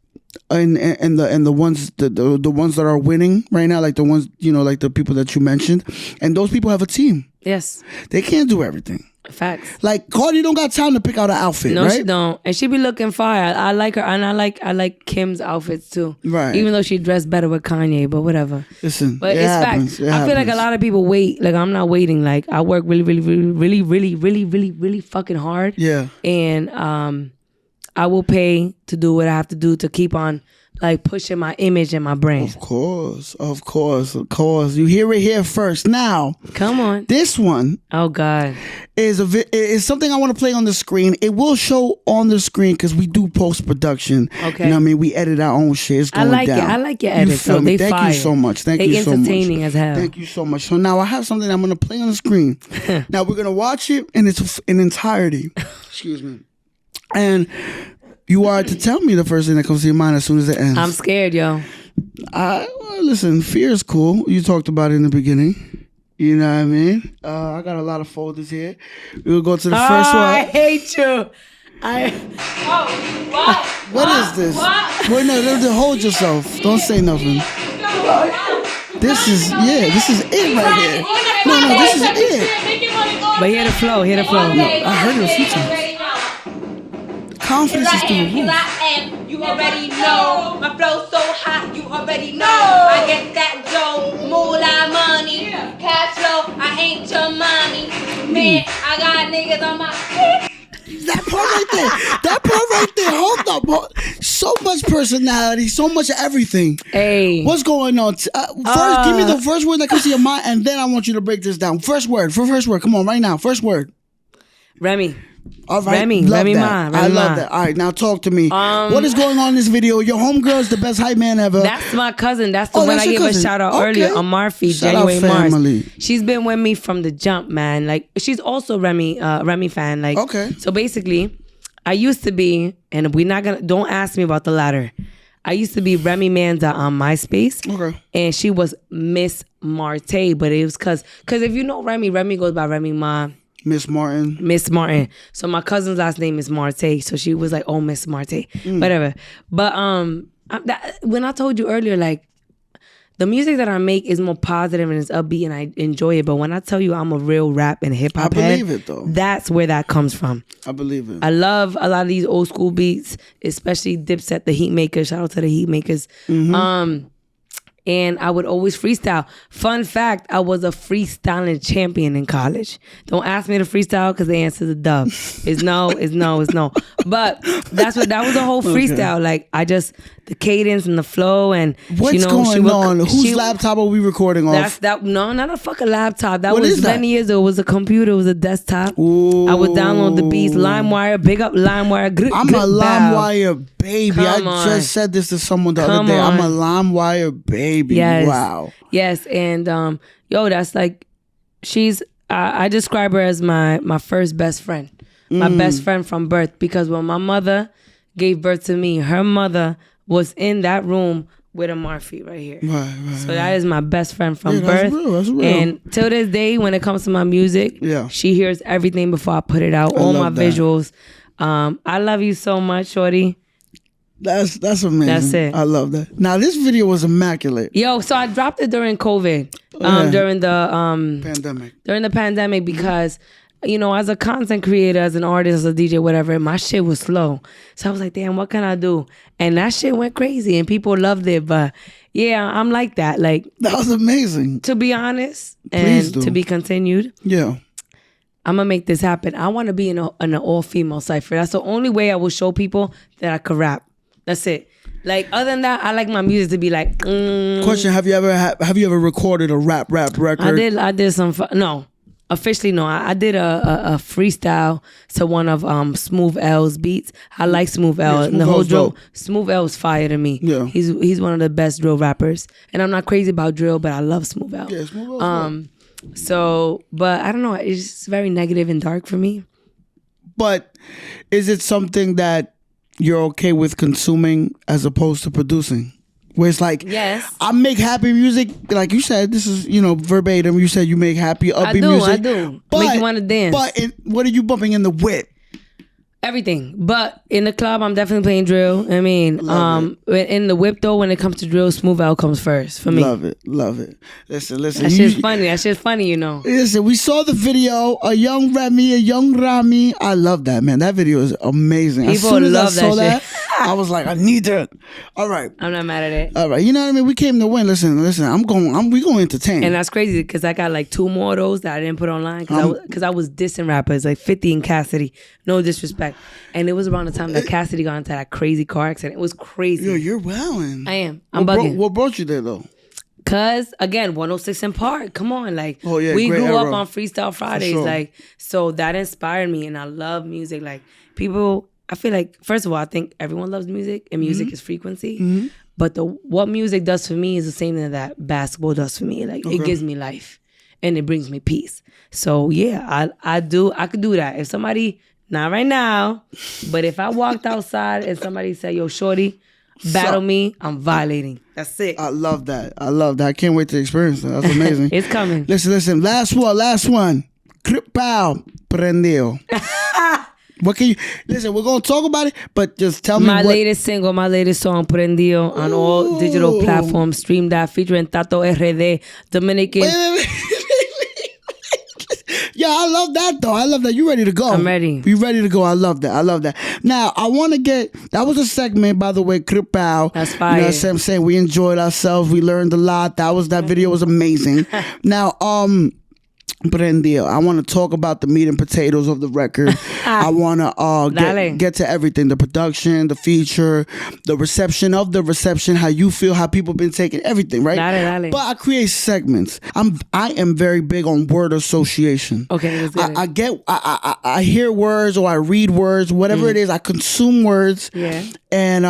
[SPEAKER 3] and the ones the ones that are winning right now, like the ones, you know, like the people that you mentioned, and those people have a team.
[SPEAKER 1] Yes.
[SPEAKER 3] They can't do everything.
[SPEAKER 1] Facts.
[SPEAKER 3] Like Cardi don't got time to pick out an outfit,
[SPEAKER 1] no,
[SPEAKER 3] right?
[SPEAKER 1] She don't. And she be looking fire. I like her, and I like Kim's outfits too.
[SPEAKER 3] Right.
[SPEAKER 1] Even though she dressed better with Kanye, but whatever.
[SPEAKER 3] Listen,
[SPEAKER 1] but it's facts. I feel like a lot of people wait. Like I'm not waiting. Like I work really fucking hard.
[SPEAKER 3] Yeah.
[SPEAKER 1] And I will pay to do what I have to do to keep on like pushing my image and my brand.
[SPEAKER 3] Of course. You hear it here first. Now,
[SPEAKER 1] come on.
[SPEAKER 3] This one,
[SPEAKER 1] oh God,
[SPEAKER 3] is something I want to play on the screen. It will show on the screen because we do post production.
[SPEAKER 1] Okay,
[SPEAKER 3] you know what I mean. We edit our own shit. It's going down.
[SPEAKER 1] I like your edits.
[SPEAKER 3] You feel me? Thank
[SPEAKER 1] fire.
[SPEAKER 3] you so much. Thank you so much.
[SPEAKER 1] Entertaining as hell.
[SPEAKER 3] Thank you so much. So now I have something I'm going to play on the screen. Now we're going to watch it in its entirety. Excuse me. And you are to tell me the first thing that comes to your mind as soon as it ends.
[SPEAKER 1] I'm scared, yo.
[SPEAKER 3] Well, listen, fear is cool. You talked about it in the beginning. You know what I mean? I got a lot of folders here. We'll go to the first one.
[SPEAKER 1] I hate you.
[SPEAKER 3] What is this? Wait, no, hold yourself. Don't say nothing. This is it right here. No, this is it.
[SPEAKER 1] But hear the flow.
[SPEAKER 3] No, I heard it a few times. Confidence is through the roof.
[SPEAKER 4] You already know my flow so hot. You already know I get that dough, moolah money, cash flow. I ain't your money, man. I got niggas on my head.
[SPEAKER 3] That part right there. Hold up. So much personality, so much everything.
[SPEAKER 1] Hey,
[SPEAKER 3] what's going on? First, give me the first word that comes to your mind, and then I want you to break this down. First word. Come on, right now. First word.
[SPEAKER 1] Remy.
[SPEAKER 3] All right,
[SPEAKER 1] Remy Ma.
[SPEAKER 3] I love that. All right, now talk to me. What is going on in this video? Your homegirl is the best hype man ever.
[SPEAKER 1] That's my cousin. That's the one I gave a shout out earlier on Marfi, January Mars. She's been with me from the jump, man. Like she's also Remy fan. Like
[SPEAKER 3] okay.
[SPEAKER 1] So basically, I used to be, and don't ask me about the latter. I used to be Remy Manda on MySpace. Okay. And she was Miss Marte, but it was cause if you know Remy goes by Remy Ma.
[SPEAKER 3] Miss Martin.
[SPEAKER 1] So my cousin's last name is Marte. So she was like, oh, Miss Marte. Whatever. But when I told you earlier, like, the music that I make is more positive and it's upbeat and I enjoy it. But when I tell you I'm a real rap and hip hop head,
[SPEAKER 3] I believe it though.
[SPEAKER 1] That's where that comes from.
[SPEAKER 3] I believe it.
[SPEAKER 1] I love a lot of these old school beats, especially Dipset, the Heatmakers. Shout out to the Heatmakers. And I would always freestyle. Fun fact, I was a freestyling champion in college. Don't ask me to freestyle because the answer is a dub. It's no. But that was the whole freestyle. Okay. Like the cadence and the flow and
[SPEAKER 3] what's going on? Whose laptop are we recording off?
[SPEAKER 1] No, not a fucking laptop. That was many years ago. It was a computer. It was a desktop.
[SPEAKER 3] Ooh.
[SPEAKER 1] I would download the beats. LimeWire. Big up LimeWire.
[SPEAKER 3] I'm a LimeWire baby. I just said this to someone the other day. I'm a LimeWire baby.
[SPEAKER 1] Yes.
[SPEAKER 3] Wow.
[SPEAKER 1] Yes, and that's like I describe her as my first best friend. My best friend from birth, because when my mother gave birth to me, her mother was in that room with a Marfi right here. Right. So that is my best friend from birth.
[SPEAKER 3] That's real.
[SPEAKER 1] And till this day, when it comes to my music, she hears everything before I put it out. All my visuals. I love you so much, shorty.
[SPEAKER 3] That's amazing.
[SPEAKER 1] That's it.
[SPEAKER 3] I love that. Now this video was immaculate.
[SPEAKER 1] Yo, so I dropped it during COVID, during the
[SPEAKER 3] pandemic.
[SPEAKER 1] During the pandemic, because as a content creator, as an artist, as a DJ, whatever, my shit was slow. So I was like, damn, what can I do? And that shit went crazy, and people loved it. But yeah, I'm like that. Like
[SPEAKER 3] that was amazing.
[SPEAKER 1] To be honest, and to be continued.
[SPEAKER 3] Yeah.
[SPEAKER 1] I'm gonna make this happen. I want to be in an all-female cipher. That's the only way I will show people that I could rap. That's it. Like other than that, I like my music to be like.
[SPEAKER 3] Question: Have you ever recorded a rap record?
[SPEAKER 1] I did some. No, officially no. I did a freestyle to one of Smooth L's beats. I like Smooth L, and the whole drill. Smooth L is fire to me. Yeah, he's one of the best drill rappers, and I'm not crazy about drill, but I love Smooth L.
[SPEAKER 3] Yeah, Smooth L.
[SPEAKER 1] So, but I don't know. It's just very negative and dark for me.
[SPEAKER 3] But is it something that you're okay with consuming as opposed to producing? Where it's like,
[SPEAKER 1] yes,
[SPEAKER 3] I make happy music, like you said. This is verbatim. You said you make happy upbeat music.
[SPEAKER 1] I do. Make you want to dance.
[SPEAKER 3] But what are you bumping in the whip?
[SPEAKER 1] Everything, but in the club, I'm definitely playing drill. I mean, in the whip though, when it comes to drill, Smooth Out comes first for me.
[SPEAKER 3] Love it. Listen.
[SPEAKER 1] That shit's funny. That shit's funny, you know.
[SPEAKER 3] Listen, we saw the video, a young Rami. I love that, man. That video is amazing.
[SPEAKER 1] People
[SPEAKER 3] as soon as
[SPEAKER 1] love
[SPEAKER 3] I saw
[SPEAKER 1] that
[SPEAKER 3] that, I was like, I need that. All right.
[SPEAKER 1] I'm not mad at it.
[SPEAKER 3] All right. You know what I mean? We came to win. Listen. We going to entertain.
[SPEAKER 1] And that's crazy because I got like 2 more of those that I didn't put online because I was dissing rappers like 50 and Cassidy. No disrespect. And it was around the time that Cassidy got into that crazy car accident. It was crazy.
[SPEAKER 3] Yo, you're wowing.
[SPEAKER 1] I am. I'm bugging.
[SPEAKER 3] What brought you there though?
[SPEAKER 1] Cause again, 106 in Park. Come on, like we grew up on Freestyle Fridays,
[SPEAKER 3] sure.
[SPEAKER 1] like so that inspired me, and I love music. Like people, I feel like first of all, I think everyone loves music, and music is frequency. But what music does for me is the same thing that basketball does for me. Like it gives me life, and it brings me peace. So yeah, I could do that. If somebody, not right now, but if I walked outside and somebody said, "Yo, shorty, battle me," I'm violating. That's it.
[SPEAKER 3] I love that. I can't wait to experience that. That's amazing.
[SPEAKER 1] It's coming.
[SPEAKER 3] Listen. Last one. Pow, Prendio. What can you listen? We're gonna talk about it, but just tell me
[SPEAKER 1] my latest single, my latest song, Prendio, on all digital platforms. Stream that, featuring Tato RD, Dominican.
[SPEAKER 3] Wait. Yeah, I love that though. I love that. You ready to go?
[SPEAKER 1] I'm ready.
[SPEAKER 3] You ready to go? I love that. Now, I want to that was a segment, by the way, Kripau.
[SPEAKER 1] That's fire.
[SPEAKER 3] You know what I'm saying? We enjoyed ourselves. We learned a lot. That video was amazing. Now, Prendio, I want to talk about the meat and potatoes of the record. I want to get to everything, the production, the feature, the reception, how you feel, how people been taking everything, right?
[SPEAKER 1] Dale.
[SPEAKER 3] But I create segments. I am very big on word association.
[SPEAKER 1] Okay, let's get it.
[SPEAKER 3] I hear words or I read words, whatever it is, I consume words.
[SPEAKER 1] Yeah.
[SPEAKER 3] And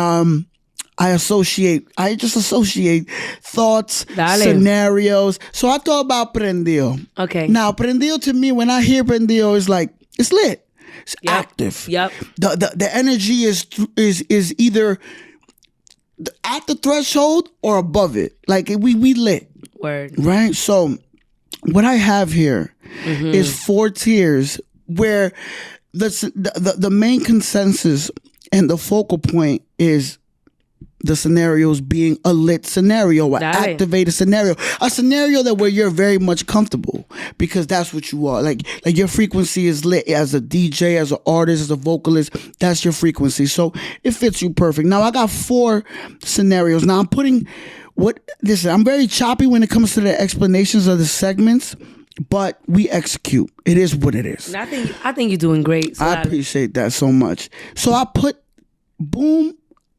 [SPEAKER 3] I just associate thoughts, scenarios. So I thought about Prendio.
[SPEAKER 1] Okay.
[SPEAKER 3] Now, Prendio to me, when I hear Prendio, is like, it's lit. It's active.
[SPEAKER 1] Yep.
[SPEAKER 3] The energy is either at the threshold or above it. Like we lit.
[SPEAKER 1] Word.
[SPEAKER 3] Right? So what I have here is 4 tiers where the main consensus and the focal point is the scenarios being a lit scenario, an activated scenario, a scenario that where you're very much comfortable because that's what you are. Like your frequency is lit as a DJ, as an artist, as a vocalist. That's your frequency, so it fits you perfect. Now I got 4 scenarios. Now I'm very choppy when it comes to the explanations of the segments, but we execute. It is what it is.
[SPEAKER 1] I think you're doing great. So
[SPEAKER 3] I appreciate that so much. So I put boom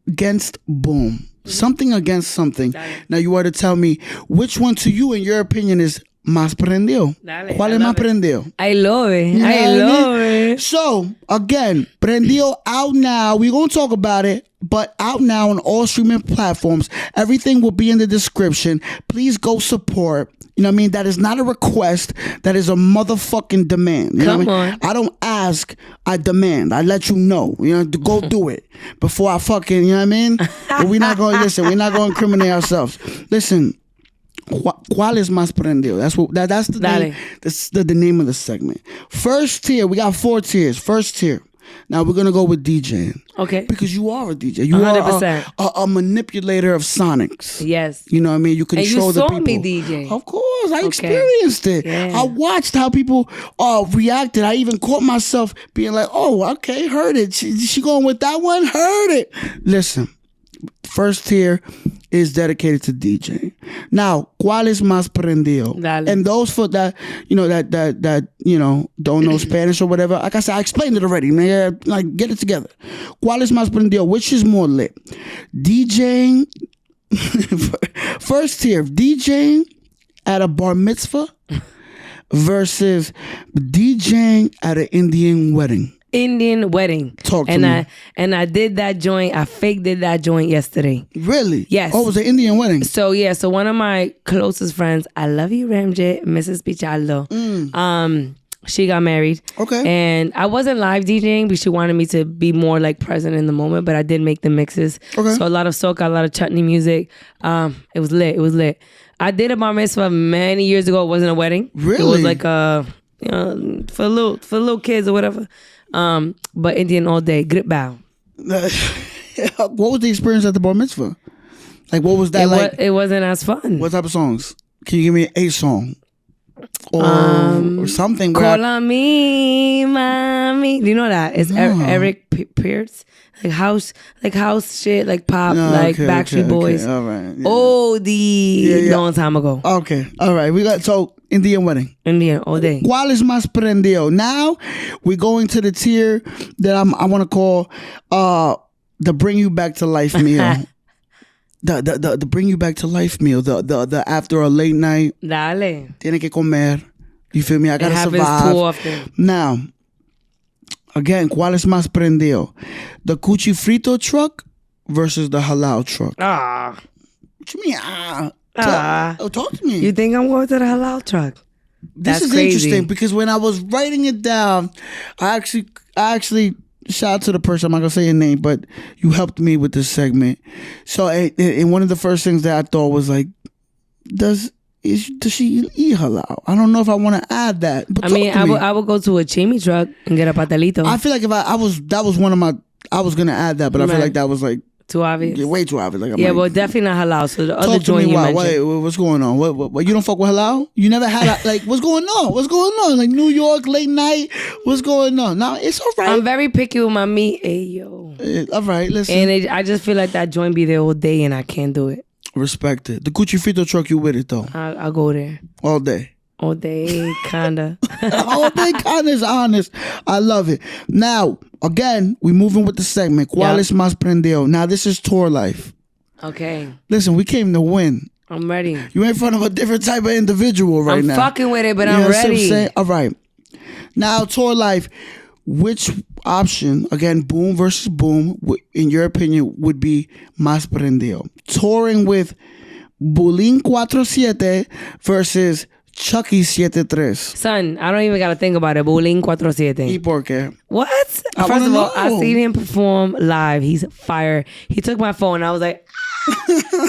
[SPEAKER 3] against boom. Something against something. Now you are to tell me which one to you, in your opinion, is más prendido. ¿Cuál es más prendido?
[SPEAKER 1] I love it.
[SPEAKER 3] You know
[SPEAKER 1] I love it.
[SPEAKER 3] So, again, Prendio out now. We're going to talk about it, but out now on all streaming platforms. Everything will be in the description. Please go support. You know what I mean? That is not a request. That is a motherfucking demand. You know what I mean? I don't ask, I demand. I let you know. You know, to go do it before I fucking, you know what I mean? But we're not going to listen. We're not going to incriminate ourselves. Listen. ¿Cuál es más prendido? That's the name. That's the name of the segment. First tier, we got 4 tiers. First tier. Now we're gonna go with DJing. Okay. Because you are a DJ. You 100%. are a manipulator of sonics.
[SPEAKER 1] Yes.
[SPEAKER 3] You know what I mean? You control the people.
[SPEAKER 1] And you saw me DJ.
[SPEAKER 3] Of course, I experienced it. Yeah. I watched how people reacted. I even caught myself being like, "Oh, okay, heard it. She going with that one? Heard it." Listen. First tier is dedicated to DJ. Now, ¿cuál es más prendido? Dale. And those for that, that don't know Spanish or whatever. Like I said, I explained it already, man. Like, get it together. ¿Cuál es más prendido? Which is more lit? DJing. First tier, DJing at a bar mitzvah versus DJing at an Indian wedding.
[SPEAKER 1] Indian wedding.
[SPEAKER 3] Talk to me.
[SPEAKER 1] I did that joint. I fake did that joint yesterday.
[SPEAKER 3] Really?
[SPEAKER 1] Yes.
[SPEAKER 3] Oh, it was an Indian wedding.
[SPEAKER 1] So yeah. So one of my closest friends, I love you, Ramjet, Mrs. Pichardo. She got married. Okay. And I wasn't live DJing because she wanted me to be more like present in the moment, but I did make the mixes. Okay. So a lot of soca, a lot of chutney music. It was lit. It was lit. I did a bar mitzvah many years ago. It wasn't a wedding.
[SPEAKER 3] Really?
[SPEAKER 1] It was like for little kids or whatever. But Indian all day. Grip bow.
[SPEAKER 3] What was the experience at the bar mitzvah? Like, what was that like?
[SPEAKER 1] It wasn't as fun.
[SPEAKER 3] What type of songs? Can you give me a song? Or something.
[SPEAKER 1] Call on me, mommy. Do you know that? It's Eric Pierce. Like house shit, like pop, Backstreet Boys.
[SPEAKER 3] Okay. All right.
[SPEAKER 1] Yeah. Long time ago.
[SPEAKER 3] Okay. All right. We got Indian wedding.
[SPEAKER 1] Indian all day.
[SPEAKER 3] ¿Cuál es más prendido? Now we're going to the tier that I want to call the bring you back to life meal. The bring you back to life meal. The after a late night.
[SPEAKER 1] Dale.
[SPEAKER 3] Tiene que comer. You feel me? I gotta survive.
[SPEAKER 1] It happens too often.
[SPEAKER 3] Now, again, ¿cuál es más prendido? The cuchi frito truck versus the halal truck. What you mean? Talk to me.
[SPEAKER 1] You think I'm going to the halal truck?
[SPEAKER 3] This is crazy. Interesting because when I was writing it down, I actually shout out to the person, I'm not gonna say your name, but you helped me with this segment. So, and one of the first things that I thought was like, does she eat halal? I don't know if I want to add that. But
[SPEAKER 1] I would go to a chimi truck and get a pastelito.
[SPEAKER 3] I feel like if that was one of my, I was gonna add that, but I feel like that was like
[SPEAKER 1] too obvious.
[SPEAKER 3] Way too obvious. Like,
[SPEAKER 1] well, definitely not halal. So the other joint you mentioned.
[SPEAKER 3] Wait, what's going on? What you don't fuck with halal? You never had like what's going on? What's going on? Like New York late night. What's going on? Now it's all right.
[SPEAKER 1] I'm very picky with my meat. Hey yo.
[SPEAKER 3] All right, listen.
[SPEAKER 1] And I just feel like that joint be there all day, and I can't do it.
[SPEAKER 3] Respect it. The cuchi frito truck, you with it though?
[SPEAKER 1] I'll go there
[SPEAKER 3] all day.
[SPEAKER 1] All day, kinda.
[SPEAKER 3] All day, kinda is honest. I love it. Now, again, we moving with the segment. ¿Cuál es más prendido? Now, this is tour life.
[SPEAKER 1] Okay.
[SPEAKER 3] Listen, we came to win.
[SPEAKER 1] I'm ready.
[SPEAKER 3] You in front of a different type of individual right now.
[SPEAKER 1] I'm fucking with it, but I'm ready.
[SPEAKER 3] All right. Now, tour life. Which option, again, boom versus boom, in your opinion, would be más prendido? Touring with Bulín 47 versus Chucky 73.
[SPEAKER 1] Son, I don't even gotta think about it. Bulín 47.
[SPEAKER 3] ¿Y por qué?
[SPEAKER 1] What? First of all, I seen him perform live. He's fire. He took my phone. I was like,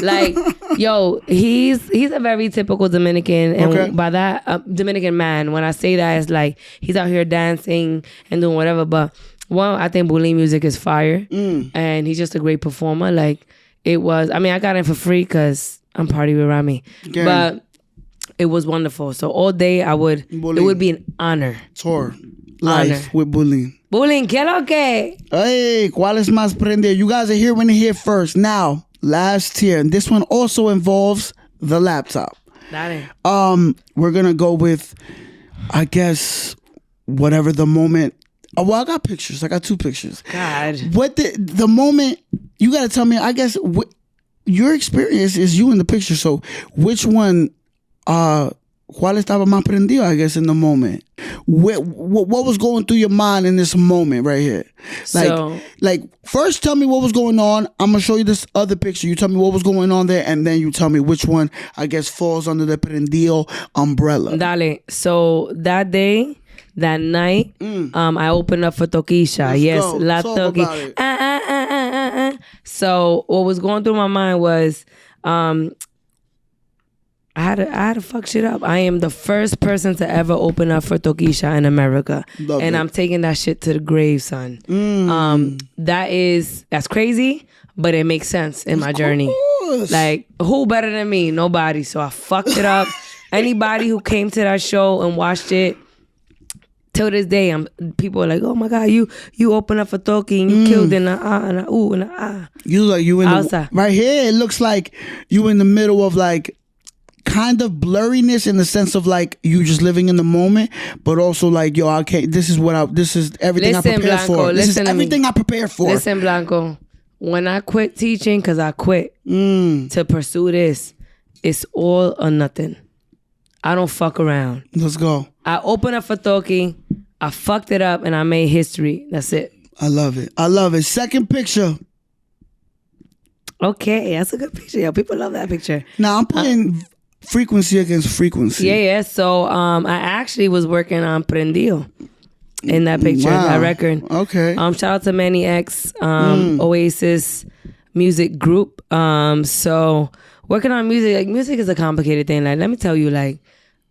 [SPEAKER 1] like, yo, he's a very typical Dominican, and by that Dominican man, when I say that, it's like he's out here dancing and doing whatever. But I think Bulín music is fire, and he's just a great performer. Like it was. I mean, I got it for free because I'm Party with Rami, but it was wonderful. So all day, Bulín. It would be an honor.
[SPEAKER 3] Tour life with Bulín.
[SPEAKER 1] Bulín, ¿qué lo que?
[SPEAKER 3] Hey, ¿cuál es más prendido? You guys are hearing it here first. Now, last tier, and this one also involves the laptop.
[SPEAKER 1] Dale.
[SPEAKER 3] We're gonna go with, I guess, whatever the moment. Oh, well, I got pictures. I got 2 pictures.
[SPEAKER 1] God.
[SPEAKER 3] What the moment? You gotta tell me. I guess your experience is you in the picture. So, which one? ¿Cuál estaba más prendido? I guess in the moment. What was going through your mind in this moment right here? Like first tell me what was going on. I'm gonna show you this other picture. You tell me what was going on there, and then you tell me which one I guess falls under the prendido umbrella.
[SPEAKER 1] Dale. So that day, that night, I opened up for Tokischa. Yes, La Toki. So what was going through my mind was I had to fuck shit up. I am the first person to ever open up for Tokischa in America. I'm taking that shit to the grave, son. That's crazy, but it makes sense in my journey. Like, who better than me? Nobody. So I fucked it up. Anybody who came to that show and watched it, till this day, people are like, "Oh my God, you open up for Toki and you killed in a ooh and a ah."
[SPEAKER 3] You in the, right here. It looks like you in the middle of like kind of blurriness in the sense of like you just living in the moment, but also like, yo, I can't. This is everything I prepared for. This is everything I prepared for.
[SPEAKER 1] Listen, Blanco. When I quit teaching, because I quit to pursue this, it's all or nothing. I don't fuck around.
[SPEAKER 3] Let's go.
[SPEAKER 1] I opened up for Toki, I fucked it up, and I made history. That's it.
[SPEAKER 3] I love it. Second picture.
[SPEAKER 1] Okay, that's a good picture. Yo, people love that picture.
[SPEAKER 3] Now I'm putting frequency against frequency.
[SPEAKER 1] Yeah. So I actually was working on Prendio in that picture, that record.
[SPEAKER 3] Okay.
[SPEAKER 1] Shout out to Manny X, Oasis music group. So working on music, like music is a complicated thing. Like, let me tell you, like,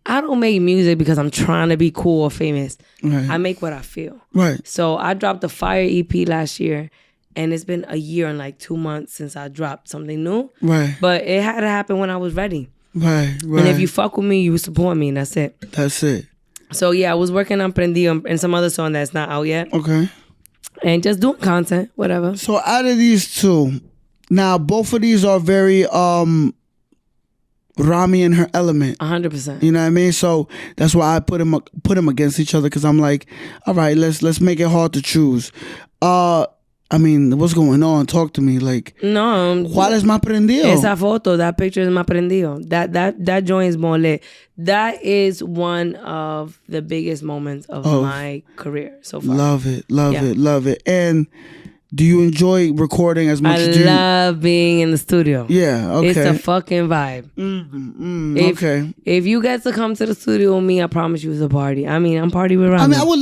[SPEAKER 1] I don't make music because I'm trying to be cool or famous.
[SPEAKER 3] Right.
[SPEAKER 1] I make what I feel.
[SPEAKER 3] Right.
[SPEAKER 1] So I dropped the Fire EP last year, and it's been a year and like 2 months since I dropped something new.
[SPEAKER 3] Right.
[SPEAKER 1] But it had to happen when I was ready.
[SPEAKER 3] Right. Right.
[SPEAKER 1] And if you fuck with me, you support me, and that's it.
[SPEAKER 3] That's it.
[SPEAKER 1] So yeah, I was working on Prendio and some other song that's not out yet.
[SPEAKER 3] Okay.
[SPEAKER 1] And just doing content, whatever.
[SPEAKER 3] So out of these two, now both of these are very Rami in her element.
[SPEAKER 1] 100%.
[SPEAKER 3] You know what I mean? So that's why I put them against each other, because I'm like, all right, let's make it hard to choose. I mean, what's going on? Talk to me. Like,
[SPEAKER 1] no.
[SPEAKER 3] ¿Cuál es más prendido?
[SPEAKER 1] Esa foto, that picture is más prendido. That joint is more lit. That is one of the biggest moments of my career so far.
[SPEAKER 3] Love it, love it. And do you enjoy recording as much as you?
[SPEAKER 1] I love being in the studio.
[SPEAKER 3] Yeah, okay.
[SPEAKER 1] It's a fucking vibe.
[SPEAKER 3] Okay.
[SPEAKER 1] If you get to come to the studio with me, I promise you it's a party. I mean, I'm party with Rami.
[SPEAKER 3] I mean, I would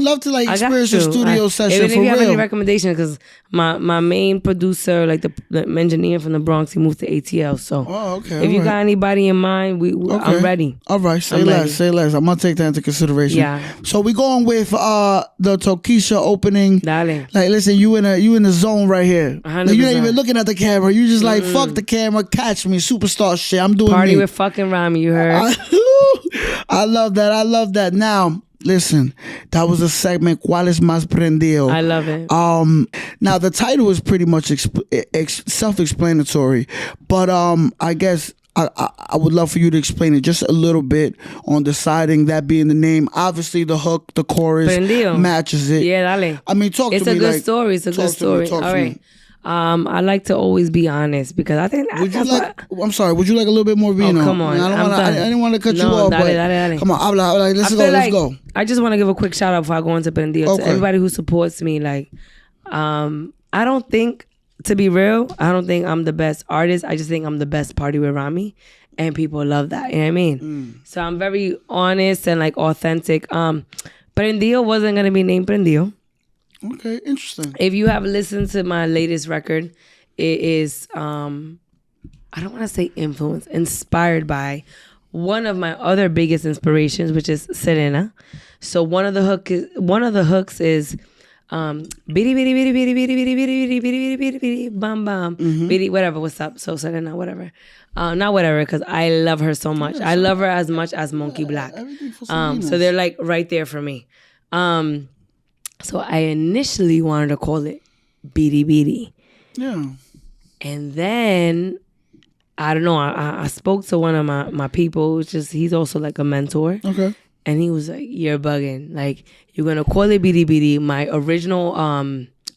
[SPEAKER 3] love to like experience your studio session
[SPEAKER 1] even
[SPEAKER 3] for
[SPEAKER 1] if you have any
[SPEAKER 3] real.
[SPEAKER 1] recommendations, because my main producer, like the engineer from the Bronx, he moved to ATL. So
[SPEAKER 3] okay.
[SPEAKER 1] if you got anybody in mind, I'm ready.
[SPEAKER 3] All right, say less. I'm gonna take that into consideration.
[SPEAKER 1] Yeah.
[SPEAKER 3] So we going with the Tokischa opening.
[SPEAKER 1] Dale.
[SPEAKER 3] Like, listen, you in the zone right here.
[SPEAKER 1] 100%.
[SPEAKER 3] Like, you ain't even looking at the camera. You just like, fuck the camera, catch me, superstar shit. I'm doing
[SPEAKER 1] Party
[SPEAKER 3] me.
[SPEAKER 1] with fucking Rami, you heard?
[SPEAKER 3] I love that. Now, listen, that was a segment, ¿Cuál es más prendido?
[SPEAKER 1] I love it.
[SPEAKER 3] Now the title is pretty much self-explanatory, but I guess I would love for you to explain it just a little bit on deciding that being the name. Obviously, the hook, the chorus
[SPEAKER 1] Prendio.
[SPEAKER 3] matches it.
[SPEAKER 1] Yeah, dale.
[SPEAKER 3] I mean, talk to me.
[SPEAKER 1] It's a good story. It's a good story.
[SPEAKER 3] All
[SPEAKER 1] right. I like to always be honest, because I think
[SPEAKER 3] I'm sorry. Would you like a little bit more vino?
[SPEAKER 1] Oh, come on.
[SPEAKER 3] I didn't want to cut you off.
[SPEAKER 1] Dale.
[SPEAKER 3] Come on, let's go.
[SPEAKER 1] I just want to give a quick shout out before I go into Prendio to everybody who supports me. Like, I don't think, to be real, I don't think I'm the best artist. I just think I'm the best Party with Rami, and people love that. You know what I mean? So I'm very honest and like authentic. Prendio wasn't gonna be named Prendio.
[SPEAKER 3] Okay, interesting.
[SPEAKER 1] If you have listened to my latest record, it is I don't want to say inspired by one of my other biggest inspirations, which is Selena. So one of the hooks is bitty bitty bitty bitty bitty bitty bitty bitty bitty bitty bitty bam bam bitty whatever, what's up, so Selena, whatever. Not whatever, because I love her so much. I love her as much as Monkey Black. So they're like right there for me. So I initially wanted to call it Beady Beady.
[SPEAKER 3] Yeah.
[SPEAKER 1] And then, I don't know, I spoke to one of my people, he's also like a mentor.
[SPEAKER 3] Okay.
[SPEAKER 1] And he was like, you're bugging. Like, you're going to call it Beady Beady. My original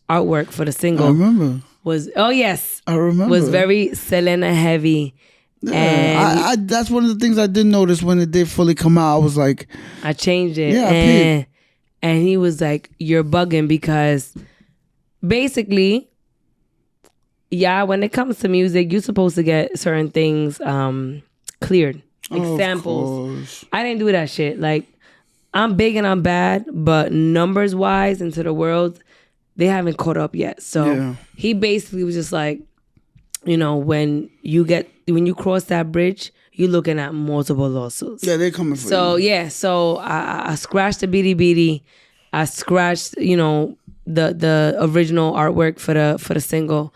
[SPEAKER 1] artwork for the single.
[SPEAKER 3] I remember.
[SPEAKER 1] Was, oh yes.
[SPEAKER 3] I remember.
[SPEAKER 1] Was very Selena heavy.
[SPEAKER 3] Yeah,
[SPEAKER 1] and
[SPEAKER 3] that's one of the things I did notice when it did fully come out. I was like,
[SPEAKER 1] I changed it.
[SPEAKER 3] Yeah,
[SPEAKER 1] and he was like, you're bugging, because basically, yeah, when it comes to music, you're supposed to get certain things cleared. Like samples. I didn't do that shit. Like, I'm big and I'm bad, but numbers wise into the world, they haven't caught up yet. So he basically was just like, you know, when you cross that bridge, you're looking at multiple lawsuits.
[SPEAKER 3] Yeah, they're coming for you.
[SPEAKER 1] So yeah, so I scratched the Beady Beady. I scratched, you know, the original artwork for the single.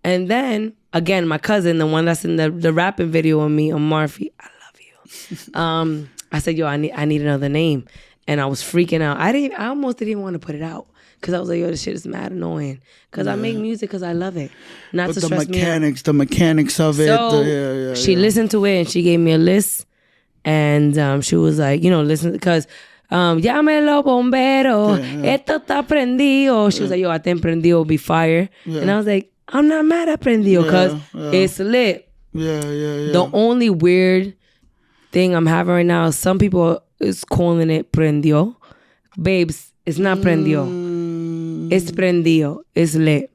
[SPEAKER 1] And then again, my cousin, the one that's in the rapping video with me, Amarfi, I love you. I said, yo, I need another name. And I was freaking out. I almost didn't want to put it out, because I was like, yo, this shit is mad annoying. Because I make music because I love it. Not
[SPEAKER 3] but
[SPEAKER 1] to stress me out.
[SPEAKER 3] The mechanics of it.
[SPEAKER 1] So she listened to it and she gave me a list. And she was like, you know, listen, because llámelo bombero, esto está prendido. She was like, yo, I think Prendio will be fire. And I was like, I'm not mad at Prendio, because it's lit.
[SPEAKER 3] Yeah.
[SPEAKER 1] The only weird thing I'm having right now is some people is calling it Prendio. Babes, it's not Prendio. It's Prendio. It's lit.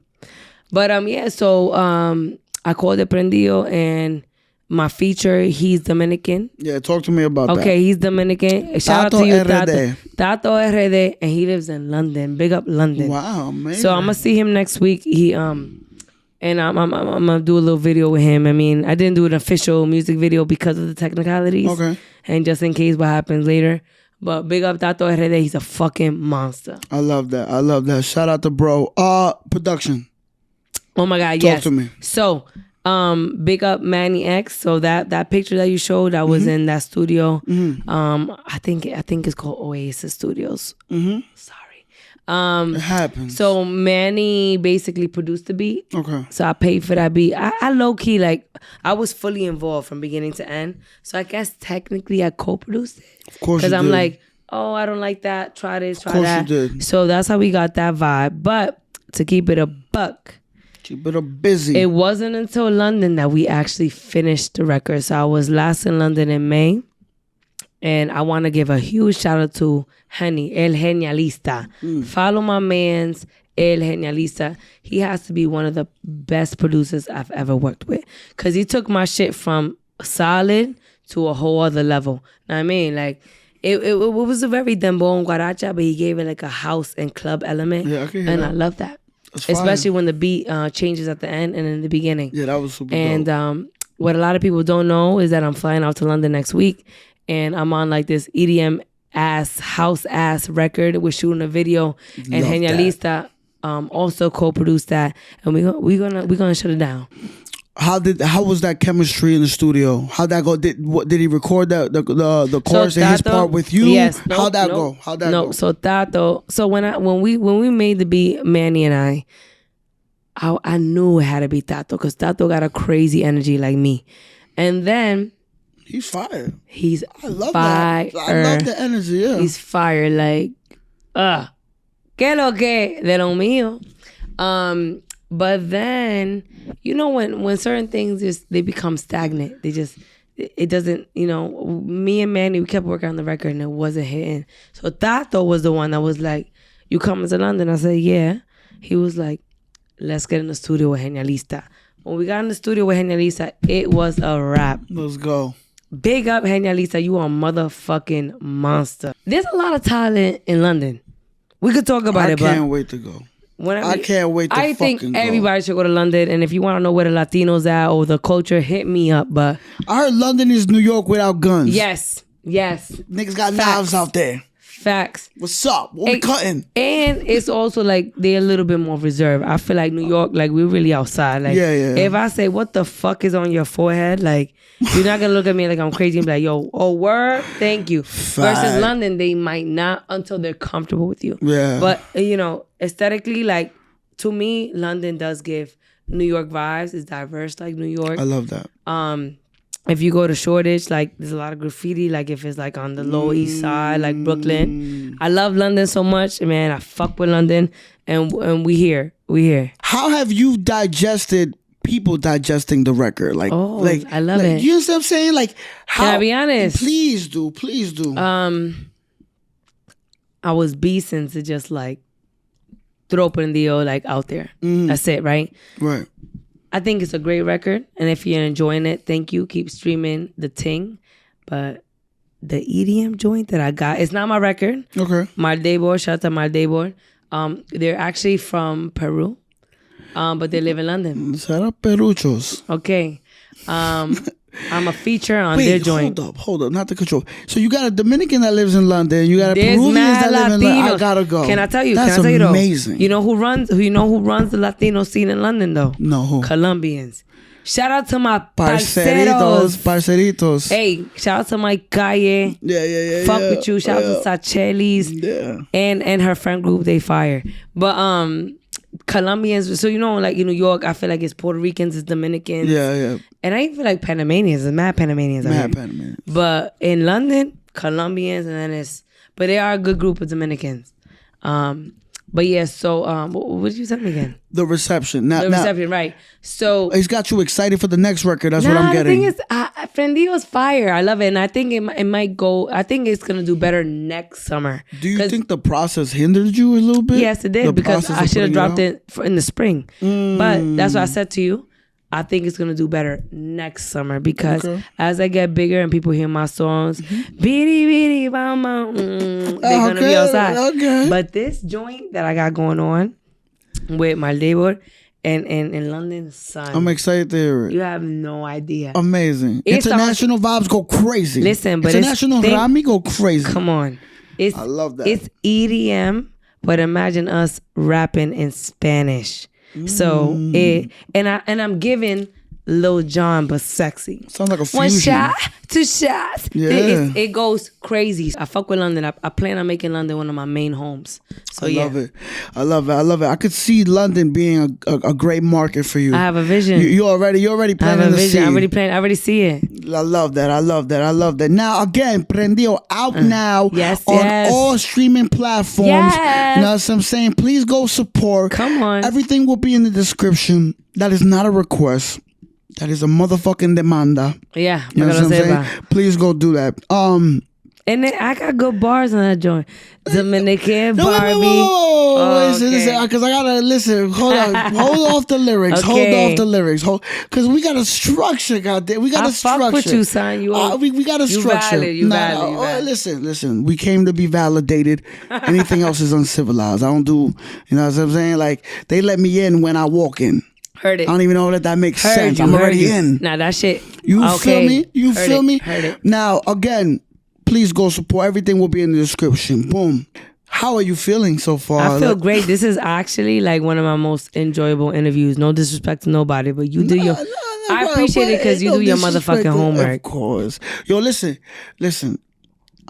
[SPEAKER 1] But so I called it Prendio, and my feature, he's Dominican.
[SPEAKER 3] Yeah, talk to me about that.
[SPEAKER 1] Okay, he's Dominican. Shout out to you, Tato. Tato RD, and he lives in London. Big up London.
[SPEAKER 3] Wow, man.
[SPEAKER 1] So I'm gonna see him next week. He And I'm gonna do a little video with him. I mean, I didn't do an official music video because of the technicalities.
[SPEAKER 3] Okay.
[SPEAKER 1] And just in case what happens later. But big up Tato Herrera, he's a fucking monster.
[SPEAKER 3] I love that. Shout out to bro. Production.
[SPEAKER 1] Oh my God,
[SPEAKER 3] Talk to me.
[SPEAKER 1] So, big up Manny X. So that picture that you showed, I was in that studio. I think it's called Oasis Studios. Sorry.
[SPEAKER 3] It happens.
[SPEAKER 1] So Manny basically produced the beat.
[SPEAKER 3] Okay.
[SPEAKER 1] So I paid for that beat. I low key, like, I was fully involved from beginning to end. So I guess technically I co-produced it.
[SPEAKER 3] Of course you
[SPEAKER 1] did. Because I'm like, oh, I don't like that. Try this, try that.
[SPEAKER 3] Of course you did.
[SPEAKER 1] So that's how we got that vibe. But to keep it a buck,
[SPEAKER 3] keep it busy.
[SPEAKER 1] it wasn't until London that we actually finished the record. So I was last in London in May. And I want to give a huge shout out to Henny, El Genialista. Follow my man's El Genialista. He has to be one of the best producers I've ever worked with. Because he took my shit from solid to a whole other level. Know what I mean? Like, it was a very dembow and guaracha, but he gave it like a house and club element.
[SPEAKER 3] Yeah, I can hear
[SPEAKER 1] and
[SPEAKER 3] that.
[SPEAKER 1] I love that.
[SPEAKER 3] That's
[SPEAKER 1] Especially
[SPEAKER 3] fire.
[SPEAKER 1] when the beat changes at the end and in the beginning.
[SPEAKER 3] Yeah, that was super
[SPEAKER 1] And
[SPEAKER 3] dope.
[SPEAKER 1] what a lot of people don't know is that I'm flying out to London next week. And I'm on like this EDM house record. We're shooting a video, and
[SPEAKER 3] Love
[SPEAKER 1] Genialista also co-produced that, and we're gonna shut it down.
[SPEAKER 3] How was that chemistry in the studio? How'd that go? Did he record the chorus in his part with you?
[SPEAKER 1] Yes.
[SPEAKER 3] How'd that go?
[SPEAKER 1] No. So Tato. So when we made the beat, Manny and I knew it had to be Tato because Tato got a crazy energy like me, and then.
[SPEAKER 3] He's fire.
[SPEAKER 1] I
[SPEAKER 3] love
[SPEAKER 1] fire.
[SPEAKER 3] that. I love the energy, yeah.
[SPEAKER 1] He's fire, like, que lo que de lo mío. But then, you know, when certain things they become stagnant, it doesn't, you know, me and Manny, we kept working on the record and it wasn't hitting. So Tato was the one that was like, you coming to London? I said, yeah. He was like, let's get in the studio with Genialista. When we got in the studio with Genialista, it was a wrap.
[SPEAKER 3] Let's go.
[SPEAKER 1] Big up, Genialista. You are a motherfucking monster. There's a lot of talent in London. We could talk about it, but
[SPEAKER 3] I can't wait to go. I can't wait to
[SPEAKER 1] I think
[SPEAKER 3] fucking
[SPEAKER 1] everybody should go to London, and if you want to know where the Latinos at or the culture, hit me up. But
[SPEAKER 3] I heard London is New York without guns.
[SPEAKER 1] yes.
[SPEAKER 3] Niggas got
[SPEAKER 1] Facts.
[SPEAKER 3] knives out there.
[SPEAKER 1] Facts.
[SPEAKER 3] What's up? What we cutting?
[SPEAKER 1] And it's also like they're a little bit more reserved. I feel like New York, like we're really outside. Like,
[SPEAKER 3] Yeah.
[SPEAKER 1] if I say, what the fuck is on your forehead? Like, you're not going to look at me like I'm crazy and be like, yo, oh, word? Thank you. Versus London, they might not until they're comfortable with you.
[SPEAKER 3] Yeah.
[SPEAKER 1] But, you know, aesthetically, like, to me, London does give New York vibes. It's diverse like New York.
[SPEAKER 3] I love that.
[SPEAKER 1] If you go to Shoreditch, like, there's a lot of graffiti. Like, if it's like on the Lower East Side, like Brooklyn. I love London so much, man. I fuck with London, and we here.
[SPEAKER 3] How have you digested people digesting the record? Like,
[SPEAKER 1] I love it.
[SPEAKER 3] You know what I'm saying? Like, how?
[SPEAKER 1] Can I be honest?
[SPEAKER 3] Please do.
[SPEAKER 1] I was beasting to just like throw Prendio like out there. That's it, right?
[SPEAKER 3] Right.
[SPEAKER 1] I think it's a great record, and if you're enjoying it, thank you. Keep streaming the ting. But the EDM joint that I got, it's not my record.
[SPEAKER 3] Okay.
[SPEAKER 1] Maldebor, shout out to Maldebor. They're actually from Peru, but they live in London.
[SPEAKER 3] Shout out Peruchos.
[SPEAKER 1] Okay. I'm a feature on their joint.
[SPEAKER 3] Hold up, not the control. So you got a Dominican that lives in London. You got a
[SPEAKER 1] There's
[SPEAKER 3] Peruvian that live in London.
[SPEAKER 1] Latinos.
[SPEAKER 3] I gotta go.
[SPEAKER 1] Can I tell you?
[SPEAKER 3] That's
[SPEAKER 1] Can I tell you though?
[SPEAKER 3] amazing.
[SPEAKER 1] You know who runs the Latino scene in London though?
[SPEAKER 3] No, who?
[SPEAKER 1] Colombians. Shout out to my parceros.
[SPEAKER 3] Parceritos.
[SPEAKER 1] Hey, shout out to my calle.
[SPEAKER 3] Yeah.
[SPEAKER 1] Fuck with you. Shout out to Sachelis.
[SPEAKER 3] Yeah.
[SPEAKER 1] And her friend group, they fire. But Colombians, so you know, like in New York, I feel like it's Puerto Ricans, it's Dominicans.
[SPEAKER 3] Yeah.
[SPEAKER 1] And I even feel like Panamanians, there's mad Panamanians out here.
[SPEAKER 3] Panamanians.
[SPEAKER 1] But in London, Colombians, and then but they are a good group of Dominicans. But yeah, so what did you tell me again?
[SPEAKER 3] The reception.
[SPEAKER 1] The reception, right. So
[SPEAKER 3] it's got you excited for the next record. That's what I'm getting.
[SPEAKER 1] The thing is, Prendio's fire. I love it. And I think it might go, I think it's going to do better next summer.
[SPEAKER 3] Do you think the process hindered you a little bit?
[SPEAKER 1] Yes, it did. Because I should have dropped it in the spring. But that's what I said to you. I think it's going to do better next summer because as I get bigger and people hear my songs, they're going to be outside.
[SPEAKER 3] Okay.
[SPEAKER 1] But this joint that I got going on with my label And in London, son.
[SPEAKER 3] I'm excited to hear it.
[SPEAKER 1] You have no idea.
[SPEAKER 3] Amazing.
[SPEAKER 1] It's
[SPEAKER 3] International vibes go crazy.
[SPEAKER 1] Listen, but
[SPEAKER 3] International Rami go crazy.
[SPEAKER 1] Come on. I
[SPEAKER 3] love that.
[SPEAKER 1] It's EDM, but imagine us rapping in Spanish. So I'm giving Lil Jon, but sexy.
[SPEAKER 3] Sounds like a fusion.
[SPEAKER 1] One shot, two shots.
[SPEAKER 3] Yeah.
[SPEAKER 1] It goes crazy. I fuck with London. I plan on making London one of my main homes. So
[SPEAKER 3] I love it. I love it. I could see London being a great market for you.
[SPEAKER 1] I have a vision.
[SPEAKER 3] You already planning to see.
[SPEAKER 1] I already see it.
[SPEAKER 3] I love that. Now again, Prendio out now on all streaming platforms.
[SPEAKER 1] Yes.
[SPEAKER 3] You know what I'm saying? Please go support.
[SPEAKER 1] Come on.
[SPEAKER 3] Everything will be in the description. That is not a request. That is a motherfucking demanda.
[SPEAKER 1] Yeah.
[SPEAKER 3] You know what I'm saying? Please go do that.
[SPEAKER 1] And then I got good bars on that joint. Dominican,
[SPEAKER 3] no,
[SPEAKER 1] Barbie.
[SPEAKER 3] Listen, because I gotta listen. Hold on, hold off the lyrics. Hold off the lyrics. Because we got a structure, goddamn. We got a structure.
[SPEAKER 1] I fuck with you, son.
[SPEAKER 3] We got a structure.
[SPEAKER 1] You valid.
[SPEAKER 3] Listen. We came to be validated. Anything else is uncivilized. I don't do. You know what I'm saying? Like they let me in when I walk in.
[SPEAKER 1] Heard it.
[SPEAKER 3] I don't even know that makes sense. I'm already in.
[SPEAKER 1] Nah, that shit.
[SPEAKER 3] You feel me? You feel me?
[SPEAKER 1] Heard it.
[SPEAKER 3] Now, again, please go support. Everything will be in the description. Boom. How are you feeling so far?
[SPEAKER 1] I feel great. This is actually like one of my most enjoyable interviews. No disrespect to nobody, but you do your... I appreciate it because you do your motherfucking homework.
[SPEAKER 3] Of course. Yo, listen.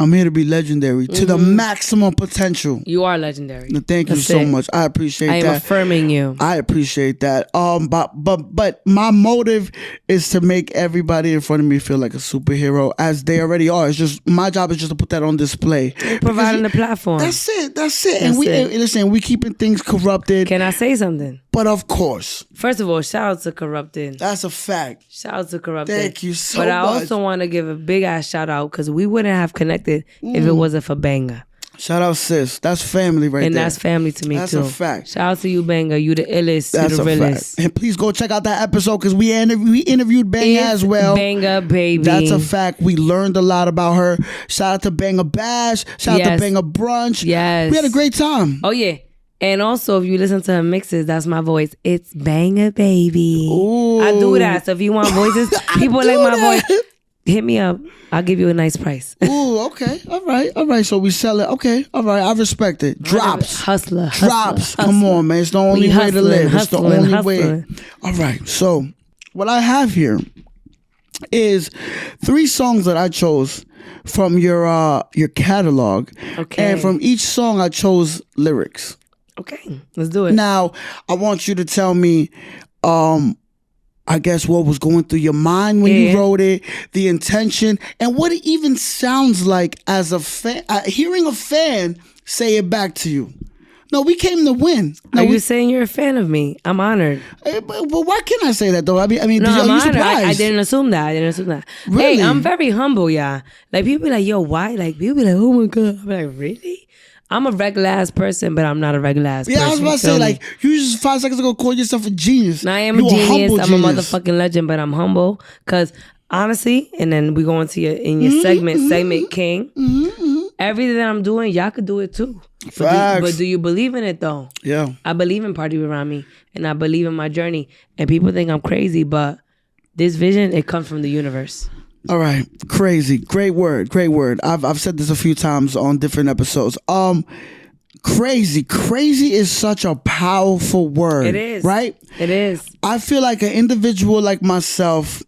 [SPEAKER 3] I'm here to be legendary to the maximum potential.
[SPEAKER 1] You are legendary.
[SPEAKER 3] Thank you so much. I appreciate that.
[SPEAKER 1] I am affirming you.
[SPEAKER 3] I appreciate that. But my motive is to make everybody in front of me feel like a superhero, as they already are. It's just my job is just to put that on display.
[SPEAKER 1] Providing the platform.
[SPEAKER 3] That's it. And we keeping things corrupted.
[SPEAKER 1] Can I say something?
[SPEAKER 3] But of course.
[SPEAKER 1] First of all, shout out to Corrupted.
[SPEAKER 3] That's a fact.
[SPEAKER 1] Shout out to Corrupted.
[SPEAKER 3] Thank you so much.
[SPEAKER 1] But I also want to give a big ass shout out because we wouldn't have connected if it wasn't for Banga.
[SPEAKER 3] Shout out, sis. That's family right there.
[SPEAKER 1] And that's family to me, too.
[SPEAKER 3] That's a fact.
[SPEAKER 1] Shout out to you, Banga. You the illest.
[SPEAKER 3] That's
[SPEAKER 1] you the realest.
[SPEAKER 3] Fact. And please go check out that episode because we interviewed Banga as well.
[SPEAKER 1] Banga, baby.
[SPEAKER 3] That's a fact. We learned a lot about her. Shout out to Banga Bash. Shout out to Banga Brunch.
[SPEAKER 1] Yes.
[SPEAKER 3] We had a great time.
[SPEAKER 1] Oh, yeah. And also, if you listen to her mixes, that's my voice. It's Banga, baby.
[SPEAKER 3] Ooh.
[SPEAKER 1] I do that. So if you want voices, people like my voice, hit me up. I'll give you a nice price.
[SPEAKER 3] Ooh, okay. All right. So we sell it. Okay. All right. I respect it. Drops.
[SPEAKER 1] Hustler.
[SPEAKER 3] Drops. Come on, man. It's the only way to live. It's the only way. All right. So what I have here is 3 songs that I chose from your catalog.
[SPEAKER 1] Okay.
[SPEAKER 3] And from each song, I chose lyrics.
[SPEAKER 1] Okay. Let's do it.
[SPEAKER 3] Now, I want you to tell me, I guess what was going through your mind when you wrote it, the intention, and what it even sounds like as a fan. Hearing a fan say it back to you. No, we came to win. No,
[SPEAKER 1] Are you saying you're a fan of me? I'm honored.
[SPEAKER 3] But why can't I say that though? I mean,
[SPEAKER 1] no, I'm honored.
[SPEAKER 3] Surprised?
[SPEAKER 1] I didn't assume that.
[SPEAKER 3] Really?
[SPEAKER 1] Hey, I'm very humble, yeah. Like people be like, yo, why? Like people be like, oh my god. I'm like, really? I'm a regular ass person, but I'm not a regular ass person.
[SPEAKER 3] Yeah, I was about to say, like, you just 5 seconds ago called yourself a genius.
[SPEAKER 1] No, I am a genius. I'm a motherfucking legend, but I'm humble. Because honestly, and then we go into your segment King. Everything that I'm doing, y'all could do it too. But do you believe in it though?
[SPEAKER 3] Yeah.
[SPEAKER 1] I believe in Party with Rami, and I believe in my journey. And people think I'm crazy, but this vision, it comes from the universe.
[SPEAKER 3] All right, crazy, great word. I've said this a few times on different episodes. Crazy is such a powerful word.
[SPEAKER 1] It is,
[SPEAKER 3] right?
[SPEAKER 1] It is.
[SPEAKER 3] I feel like an individual like myself,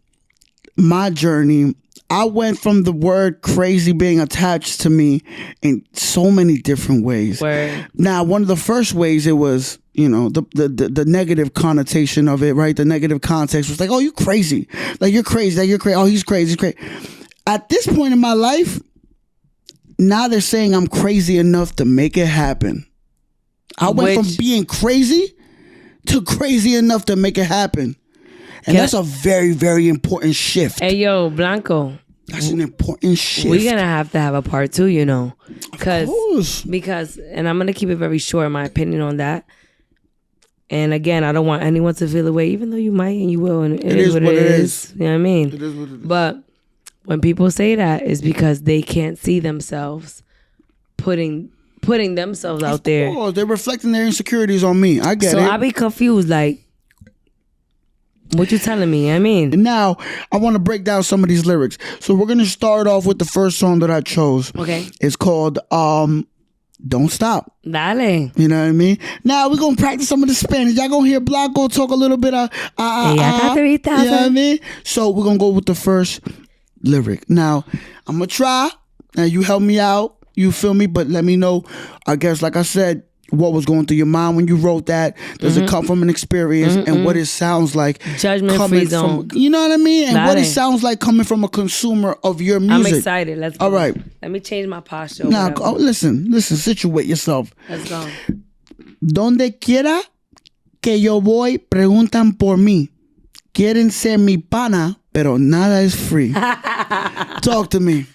[SPEAKER 3] my journey, I went from the word crazy being attached to me in so many different ways.
[SPEAKER 1] Word.
[SPEAKER 3] Now, one of the first ways it was, you know, the negative connotation of it, right? The negative context was like, oh, you crazy. Like, you're crazy. Like, you're crazy. Oh, he's crazy. He's crazy. At this point in my life, now they're saying I'm crazy enough to make it happen. I went from being crazy to crazy enough to make it happen. And that's a very, very important shift.
[SPEAKER 1] Hey, yo, Blanco.
[SPEAKER 3] That's an important shift.
[SPEAKER 1] We're going to have a part 2, you know.
[SPEAKER 3] Of course.
[SPEAKER 1] Because, and I'm going to keep it very short, my opinion on that. And again, I don't want anyone to feel away, even though you might and you will. And it is what it is. You know what I mean?
[SPEAKER 3] It is what it is.
[SPEAKER 1] But when people say that, it's because they can't see themselves putting themselves out there.
[SPEAKER 3] Oh, they're reflecting their insecurities on me. I get it.
[SPEAKER 1] So I be confused, like, What you telling me? I mean.
[SPEAKER 3] And now, I want to break down some of these lyrics. So we're going to start off with the first song that I chose.
[SPEAKER 1] Okay.
[SPEAKER 3] It's called Don't Stop.
[SPEAKER 1] Dale.
[SPEAKER 3] You know what I mean? Now, we're going to practice some of the Spanish. Y'all going to hear Blanco talk a little bit of... you know what I mean? So we're going to go with the first lyric. Now, I'm going to try. Now, you help me out. You feel me? But let me know, I guess, like I said, what was going through your mind when you wrote that? Does it come from an experience? And what it sounds like
[SPEAKER 1] Judgment-free zone.
[SPEAKER 3] You know what I mean? And what it sounds like coming from a consumer of your music.
[SPEAKER 1] I'm excited. Let's go.
[SPEAKER 3] All right.
[SPEAKER 1] Let me change my posture.
[SPEAKER 3] Now, listen, situate yourself.
[SPEAKER 1] Let's go.
[SPEAKER 3] Donde quiera que yo voy, preguntan por mí. Quieren ser mi pana, pero nada es free. Talk to me.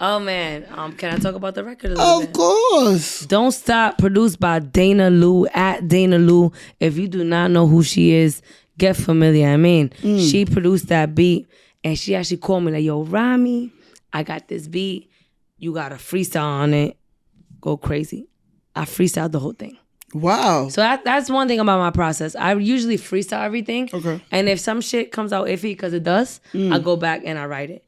[SPEAKER 1] Oh man, can I talk about the record a little bit?
[SPEAKER 3] Of course.
[SPEAKER 1] Don't Stop, produced by Dana Lou, at Dana Lou. If you do not know who she is, get familiar. I mean, she produced that beat, and she actually called me like, yo, Rami, I got this beat. You got a freestyle on it. Go crazy. I freestyled the whole thing.
[SPEAKER 3] Wow.
[SPEAKER 1] So that's one thing about my process. I usually freestyle everything.
[SPEAKER 3] Okay.
[SPEAKER 1] And if some shit comes out iffy, because it does, I go back and I write it.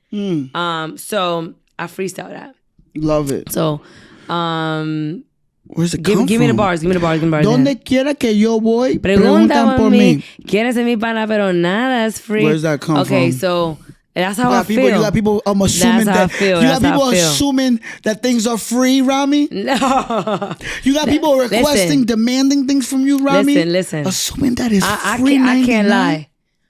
[SPEAKER 1] So I freestyle that.
[SPEAKER 3] Love it.
[SPEAKER 1] So,
[SPEAKER 3] where's it
[SPEAKER 1] give me the bars. Give me the bars.
[SPEAKER 3] Donde quiera que yo voy, preguntan por mí.
[SPEAKER 1] Quieren ser mi pana, pero nada es free.
[SPEAKER 3] Where's that come from?
[SPEAKER 1] Okay, so that's how I feel.
[SPEAKER 3] You got people assuming
[SPEAKER 1] that's how
[SPEAKER 3] that.
[SPEAKER 1] I feel.
[SPEAKER 3] You got
[SPEAKER 1] that's
[SPEAKER 3] people assuming that things are free, Rami.
[SPEAKER 1] No.
[SPEAKER 3] You got people requesting, demanding things from you, Rami.
[SPEAKER 1] Listen.
[SPEAKER 3] Assuming that is free.
[SPEAKER 1] I can't lie.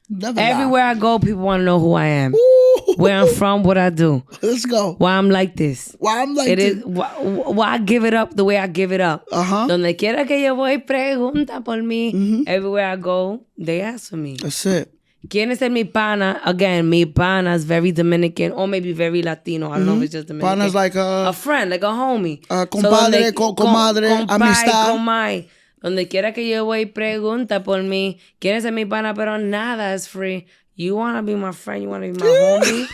[SPEAKER 3] Never
[SPEAKER 1] Everywhere I go, people want to know who I am.
[SPEAKER 3] Ooh.
[SPEAKER 1] Where I'm from, what I do.
[SPEAKER 3] Let's go.
[SPEAKER 1] Why I'm like this.
[SPEAKER 3] Why I'm like this.
[SPEAKER 1] Is why I give it up the way I give it up. Donde quiera que yo voy, pregunta por mí. Everywhere I go, they ask for me.
[SPEAKER 3] That's it.
[SPEAKER 1] Quieren ser mi pana? Again, mi pana is very Dominican or maybe very Latino. I don't know if it's just Dominican.
[SPEAKER 3] Pana's like
[SPEAKER 1] a friend, like a homie.
[SPEAKER 3] Compadre, comadre, amistad.
[SPEAKER 1] Comay. Donde quiera que yo voy, pregunta por mí. Quieren ser mi pana, pero nada is free. You want to be my friend? You want to be my homie?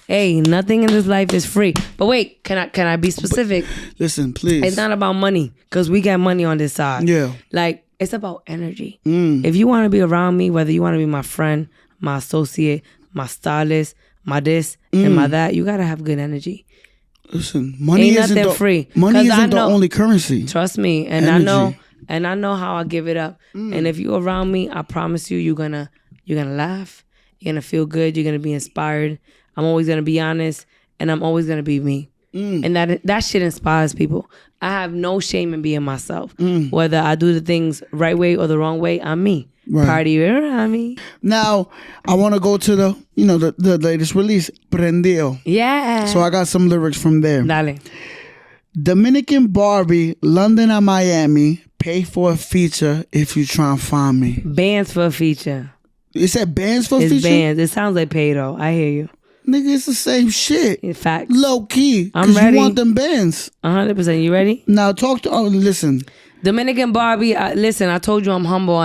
[SPEAKER 1] Hey, nothing in this life is free. But wait, can I be specific?
[SPEAKER 3] Listen, please.
[SPEAKER 1] It's not about money, because we got money on this side.
[SPEAKER 3] Yeah.
[SPEAKER 1] Like, it's about energy. If you want to be around me, whether you want to be my friend, my associate, my stylist, my this, and my that, you got to have good energy.
[SPEAKER 3] Listen, money isn't
[SPEAKER 1] free.
[SPEAKER 3] Money isn't the only currency.
[SPEAKER 1] Trust me. And energy. I know how I give it up. And if you're around me, I promise you, you're gonna laugh. You're gonna feel good. You're gonna be inspired. I'm always gonna be honest, and I'm always gonna be me. And that shit inspires people. I have no shame in being myself. Whether I do the things right way or the wrong way, I'm me. Right. Party with Rami.
[SPEAKER 3] Now, I want to go to the latest release, Prendio.
[SPEAKER 1] Yeah.
[SPEAKER 3] So I got some lyrics from there.
[SPEAKER 1] Dale.
[SPEAKER 3] Dominican Barbie, London or Miami, pay for a feature if you try and find me.
[SPEAKER 1] Bands for a feature.
[SPEAKER 3] You said bands for a feature?
[SPEAKER 1] It's bands. It sounds like pay though. I hear you.
[SPEAKER 3] Nigga, it's the same shit.
[SPEAKER 1] In fact.
[SPEAKER 3] Low key.
[SPEAKER 1] I'm ready.
[SPEAKER 3] You want them bands.
[SPEAKER 1] 100%. You ready?
[SPEAKER 3] Now listen.
[SPEAKER 1] Dominican Barbie, listen, I told you I'm humble.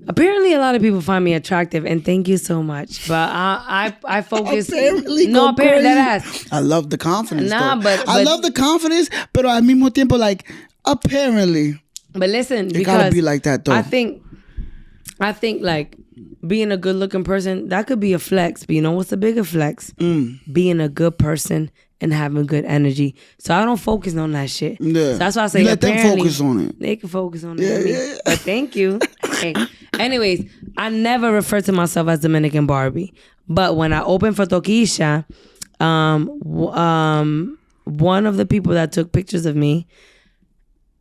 [SPEAKER 1] Apparently a lot of people find me attractive, and thank you so much. But I focus.
[SPEAKER 3] Apparently
[SPEAKER 1] that ass.
[SPEAKER 3] I love the confidence.
[SPEAKER 1] But
[SPEAKER 3] I love the confidence, but al mismo tiempo, like, apparently.
[SPEAKER 1] But listen,
[SPEAKER 3] it gotta be like that though.
[SPEAKER 1] I think like being a good looking person, that could be a flex. But you know what's a bigger flex? Being a good person and having good energy. So I don't focus on that shit.
[SPEAKER 3] Yeah.
[SPEAKER 1] So that's why I say
[SPEAKER 3] let them focus on it.
[SPEAKER 1] They can focus on it. Yeah. But thank you. Hey. Anyways, I never refer to myself as Dominican Barbie. But when I opened for Tokischa, one of the people that took pictures of me,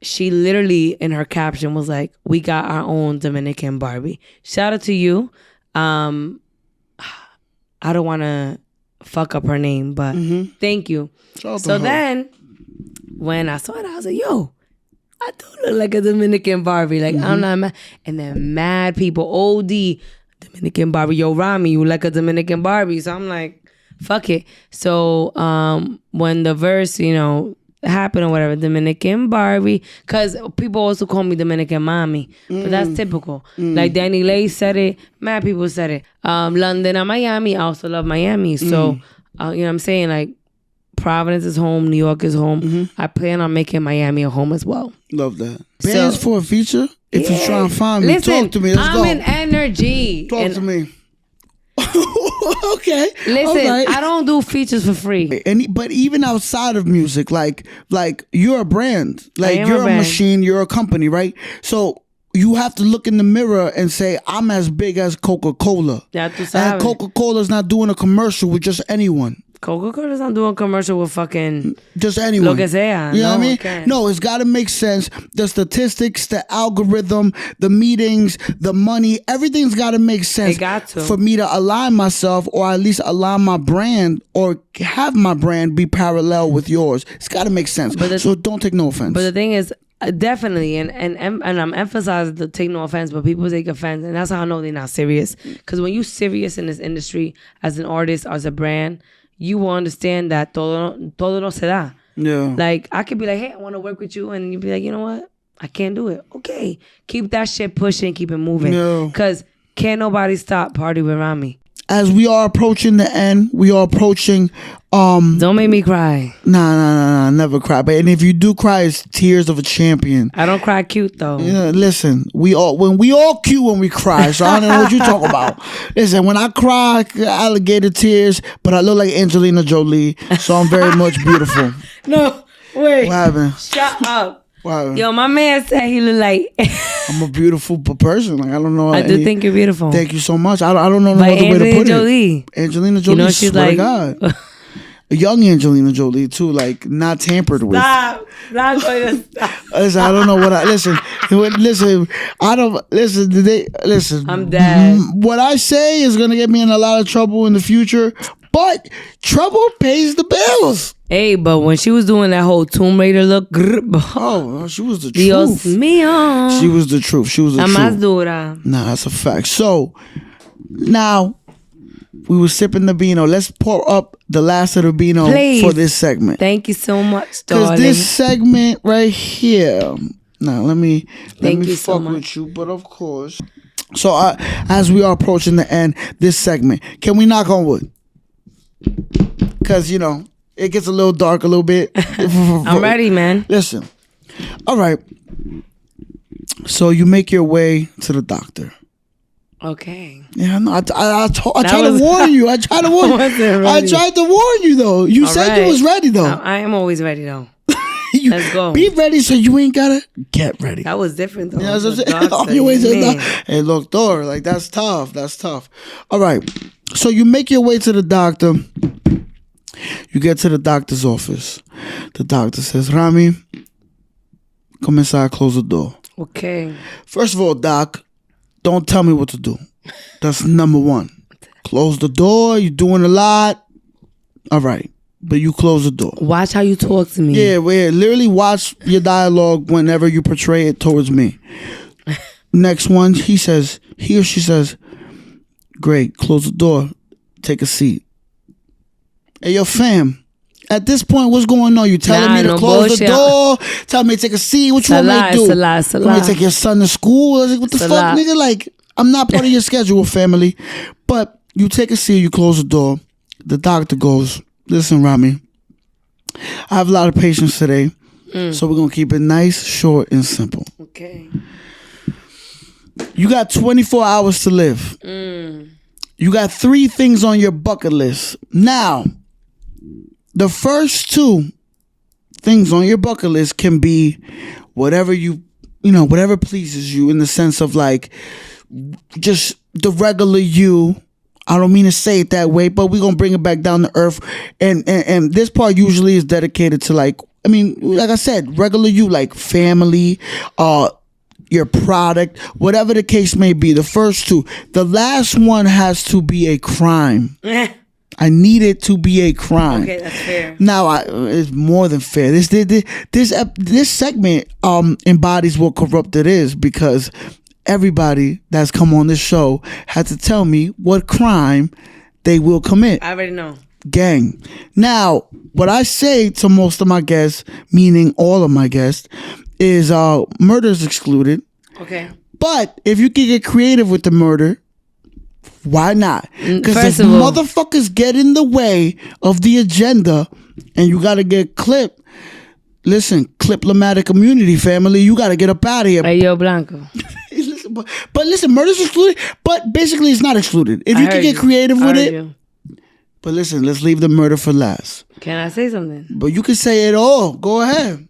[SPEAKER 1] she literally in her caption was like, "We got our own Dominican Barbie." Shout out to you. I don't want to fuck up her name, but thank you. So then when I saw it, I was like, yo, I do look like a Dominican Barbie. Like, I'm not mad. And then mad people, OD, Dominican Barbie. Yo, Rami, you like a Dominican Barbie. So I'm like, fuck it. So when the verse, happened or whatever, Dominican Barbie, because people also call me Dominican Mommy, but that's typical. Like Danny Lay said it, mad people said it. London or Miami, I also love Miami. So, you know what I'm saying? Like, Providence is home. New York is home. I plan on making Miami a home as well.
[SPEAKER 3] Love that. Bands for a feature? If you try and find me,
[SPEAKER 1] listen,
[SPEAKER 3] talk to me. Let's
[SPEAKER 1] I'm
[SPEAKER 3] go.
[SPEAKER 1] in energy.
[SPEAKER 3] Talk to me. Okay.
[SPEAKER 1] Listen,
[SPEAKER 3] right.
[SPEAKER 1] I don't do features for free.
[SPEAKER 3] But even outside of music, like you're a brand. Like you're a machine, you're a company, right? So you have to look in the mirror and say, I'm as big as Coca-Cola. And Coca-Cola's not doing a commercial with just anyone.
[SPEAKER 1] Coca-Cola's not doing a commercial with fucking
[SPEAKER 3] just anyone.
[SPEAKER 1] Lo que sea.
[SPEAKER 3] You know what I mean? No, it's got to make sense. The statistics, the algorithm, the meetings, the money, everything's got to make sense.
[SPEAKER 1] It got to.
[SPEAKER 3] For me to align myself, or at least align my brand, or have my brand be parallel with yours. It's got to make sense. So don't take no offense.
[SPEAKER 1] But the thing is, definitely, and I'm emphasizing to take no offense, but people take offense, and that's how I know they're not serious. Because when you serious in this industry as an artist, as a brand, you will understand that todo no se da.
[SPEAKER 3] Yeah.
[SPEAKER 1] Like, I could be like, hey, I want to work with you. And you'd be like, you know what? I can't do it. Okay. Keep that shit pushing. Keep it moving. Because can't nobody stop Party with Rami.
[SPEAKER 3] As we are approaching the end, we are approaching...
[SPEAKER 1] Don't make me cry.
[SPEAKER 3] Nah, never cry. But and if you do cry, it's tears of a champion.
[SPEAKER 1] I don't cry cute though.
[SPEAKER 3] Listen, we all cute when we cry. So I don't know what you talk about. Listen, when I cry, alligator tears, but I look like Angelina Jolie, so I'm very much beautiful.
[SPEAKER 1] No, wait.
[SPEAKER 3] What happened?
[SPEAKER 1] Shut up.
[SPEAKER 3] What happened?
[SPEAKER 1] Yo, my man said he look like.
[SPEAKER 3] I'm a beautiful person. Like I don't know.
[SPEAKER 1] I do think you're beautiful.
[SPEAKER 3] Thank you so much. I don't know no other way to put it. Angelina Jolie. You know, she's like. God. A young Angelina Jolie too, like not tampered with.
[SPEAKER 1] Stop. Not going to stop.
[SPEAKER 3] Listen, I don't know what I listen. I don't listen. Listen.
[SPEAKER 1] I'm dead.
[SPEAKER 3] What I say is gonna get me in a lot of trouble in the future, but trouble pays the bills.
[SPEAKER 1] Hey, but when she was doing that whole Tomb Raider look,
[SPEAKER 3] oh, she was the
[SPEAKER 1] Dios
[SPEAKER 3] truth.
[SPEAKER 1] Mío.
[SPEAKER 3] She was the truth. She was the truth.
[SPEAKER 1] Más dura.
[SPEAKER 3] Nah, that's a fact. So now. We were sipping the Beano. Let's pour up the last of the Beano for this segment.
[SPEAKER 1] Thank you so much, darling.
[SPEAKER 3] Because this segment right here. Now, let me fuck with you. But of course. So, as we are approaching the end, this segment, can we knock on wood? Because, it gets a little dark a little bit.
[SPEAKER 1] I'm ready, man.
[SPEAKER 3] Listen. All right. So, you make your way to the doctor.
[SPEAKER 1] Okay.
[SPEAKER 3] Yeah, no, I tried to warn you. I tried to warn you. I tried to warn you, though. You said you was ready, though.
[SPEAKER 1] I am always ready, though. Let's go.
[SPEAKER 3] Be ready so you ain't gotta get ready.
[SPEAKER 1] That was different, though.
[SPEAKER 3] Yeah, hey, look, Thor, like, that's tough. That's tough. All right. So you make your way to the doctor. You get to the doctor's office. The doctor says, Rami, come inside, close the door.
[SPEAKER 1] Okay.
[SPEAKER 3] First of all, Doc, don't tell me what to do. That's number one. Close the door. You're doing a lot. All right. But you close the door.
[SPEAKER 1] Watch how you talk to me.
[SPEAKER 3] Yeah, literally watch your dialogue whenever you portray it towards me. Next one, he or she says, great, close the door. Take a seat. Hey, yo, fam. At this point, what's going on? You telling me to close the door? Tell me to take a seat? What you want me to do? You want me to take your son to school? What the fuck, nigga? Like, I'm not part of your schedule, family. But you take a seat, you close the door. The doctor goes, listen, Rami, I have a lot of patience today. So we're going to keep it nice, short, and simple.
[SPEAKER 1] Okay.
[SPEAKER 3] You got 24 hours to live. You got 3 things on your bucket list. Now, the first 2 things on your bucket list can be whatever whatever pleases you, in the sense of like just the regular you. I don't mean to say it that way, but we're going to bring it back down to earth. And this part usually is dedicated to like I said, regular you, like family, your product, whatever the case may be. The first 2. The last one has to be a crime. I need it to be a crime.
[SPEAKER 1] Okay, that's fair.
[SPEAKER 3] Now, it's more than fair. This segment embodies what corrupted is, because everybody that's come on this show had to tell me what crime they will commit.
[SPEAKER 1] I already know.
[SPEAKER 3] Gang. Now, what I say to most of my guests, meaning all of my guests, is murder is excluded.
[SPEAKER 1] Okay.
[SPEAKER 3] But if you can get creative with the murder, why not? Because if motherfuckers get in the way of the agenda, and you got to get clipped. Listen, clip-lomatic community, family. You got to get up out of here.
[SPEAKER 1] Hey, yo, Blanco.
[SPEAKER 3] Listen, but listen, murder's excluded, but basically it's not excluded. If you can get creative with it. But listen, let's leave the murder for last.
[SPEAKER 1] Can I say something?
[SPEAKER 3] But you can say it all. Go ahead.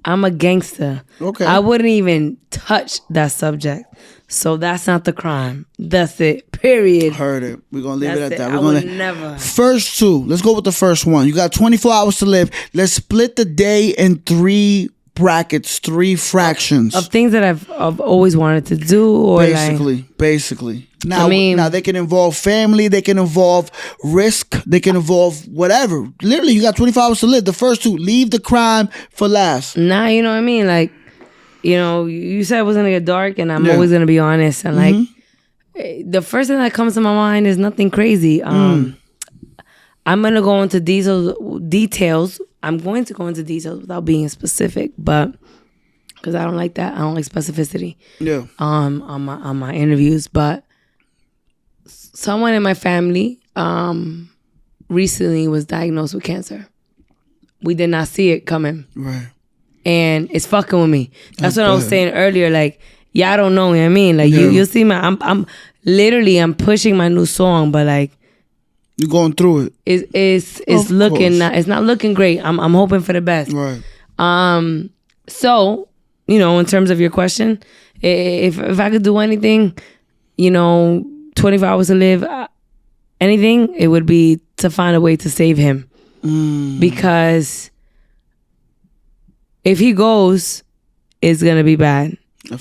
[SPEAKER 1] I'm a gangster.
[SPEAKER 3] Okay.
[SPEAKER 1] I wouldn't even touch that subject. So that's not the crime. That's it. Period.
[SPEAKER 3] Heard it. We're going to leave it at that.
[SPEAKER 1] I would never.
[SPEAKER 3] First two. Let's go with the first one. You got 24 hours to live. Let's split the day in 3 brackets, 3 fractions.
[SPEAKER 1] Of things that I've always wanted to do. Or
[SPEAKER 3] Basically. Now, now they can involve family. They can involve risk. They can involve whatever. Literally, you got 24 hours to live. The first two. Leave the crime for last.
[SPEAKER 1] Nah, you know what I mean? Like, you know, you said it was going to get dark, and I'm always going to be honest. And like, the first thing that comes to my mind is nothing crazy. I'm going to go into details. I'm going to go into details without being specific, but because I don't like that. I don't like specificity.
[SPEAKER 3] Yeah.
[SPEAKER 1] On my interviews, but someone in my family recently was diagnosed with cancer. We did not see it coming.
[SPEAKER 3] Right.
[SPEAKER 1] And it's fucking with me. That's what I was saying earlier. Like, y'all don't know what I mean. Like, you'll see I'm pushing my new song, but like,
[SPEAKER 3] you're going through it.
[SPEAKER 1] It's looking not, it's not looking great. I'm hoping for the best.
[SPEAKER 3] Right.
[SPEAKER 1] So, you know, in terms of your question, if I could do anything, you know, 24 hours to live, anything, it would be to find a way to save him. Because if he goes, it's going to be bad.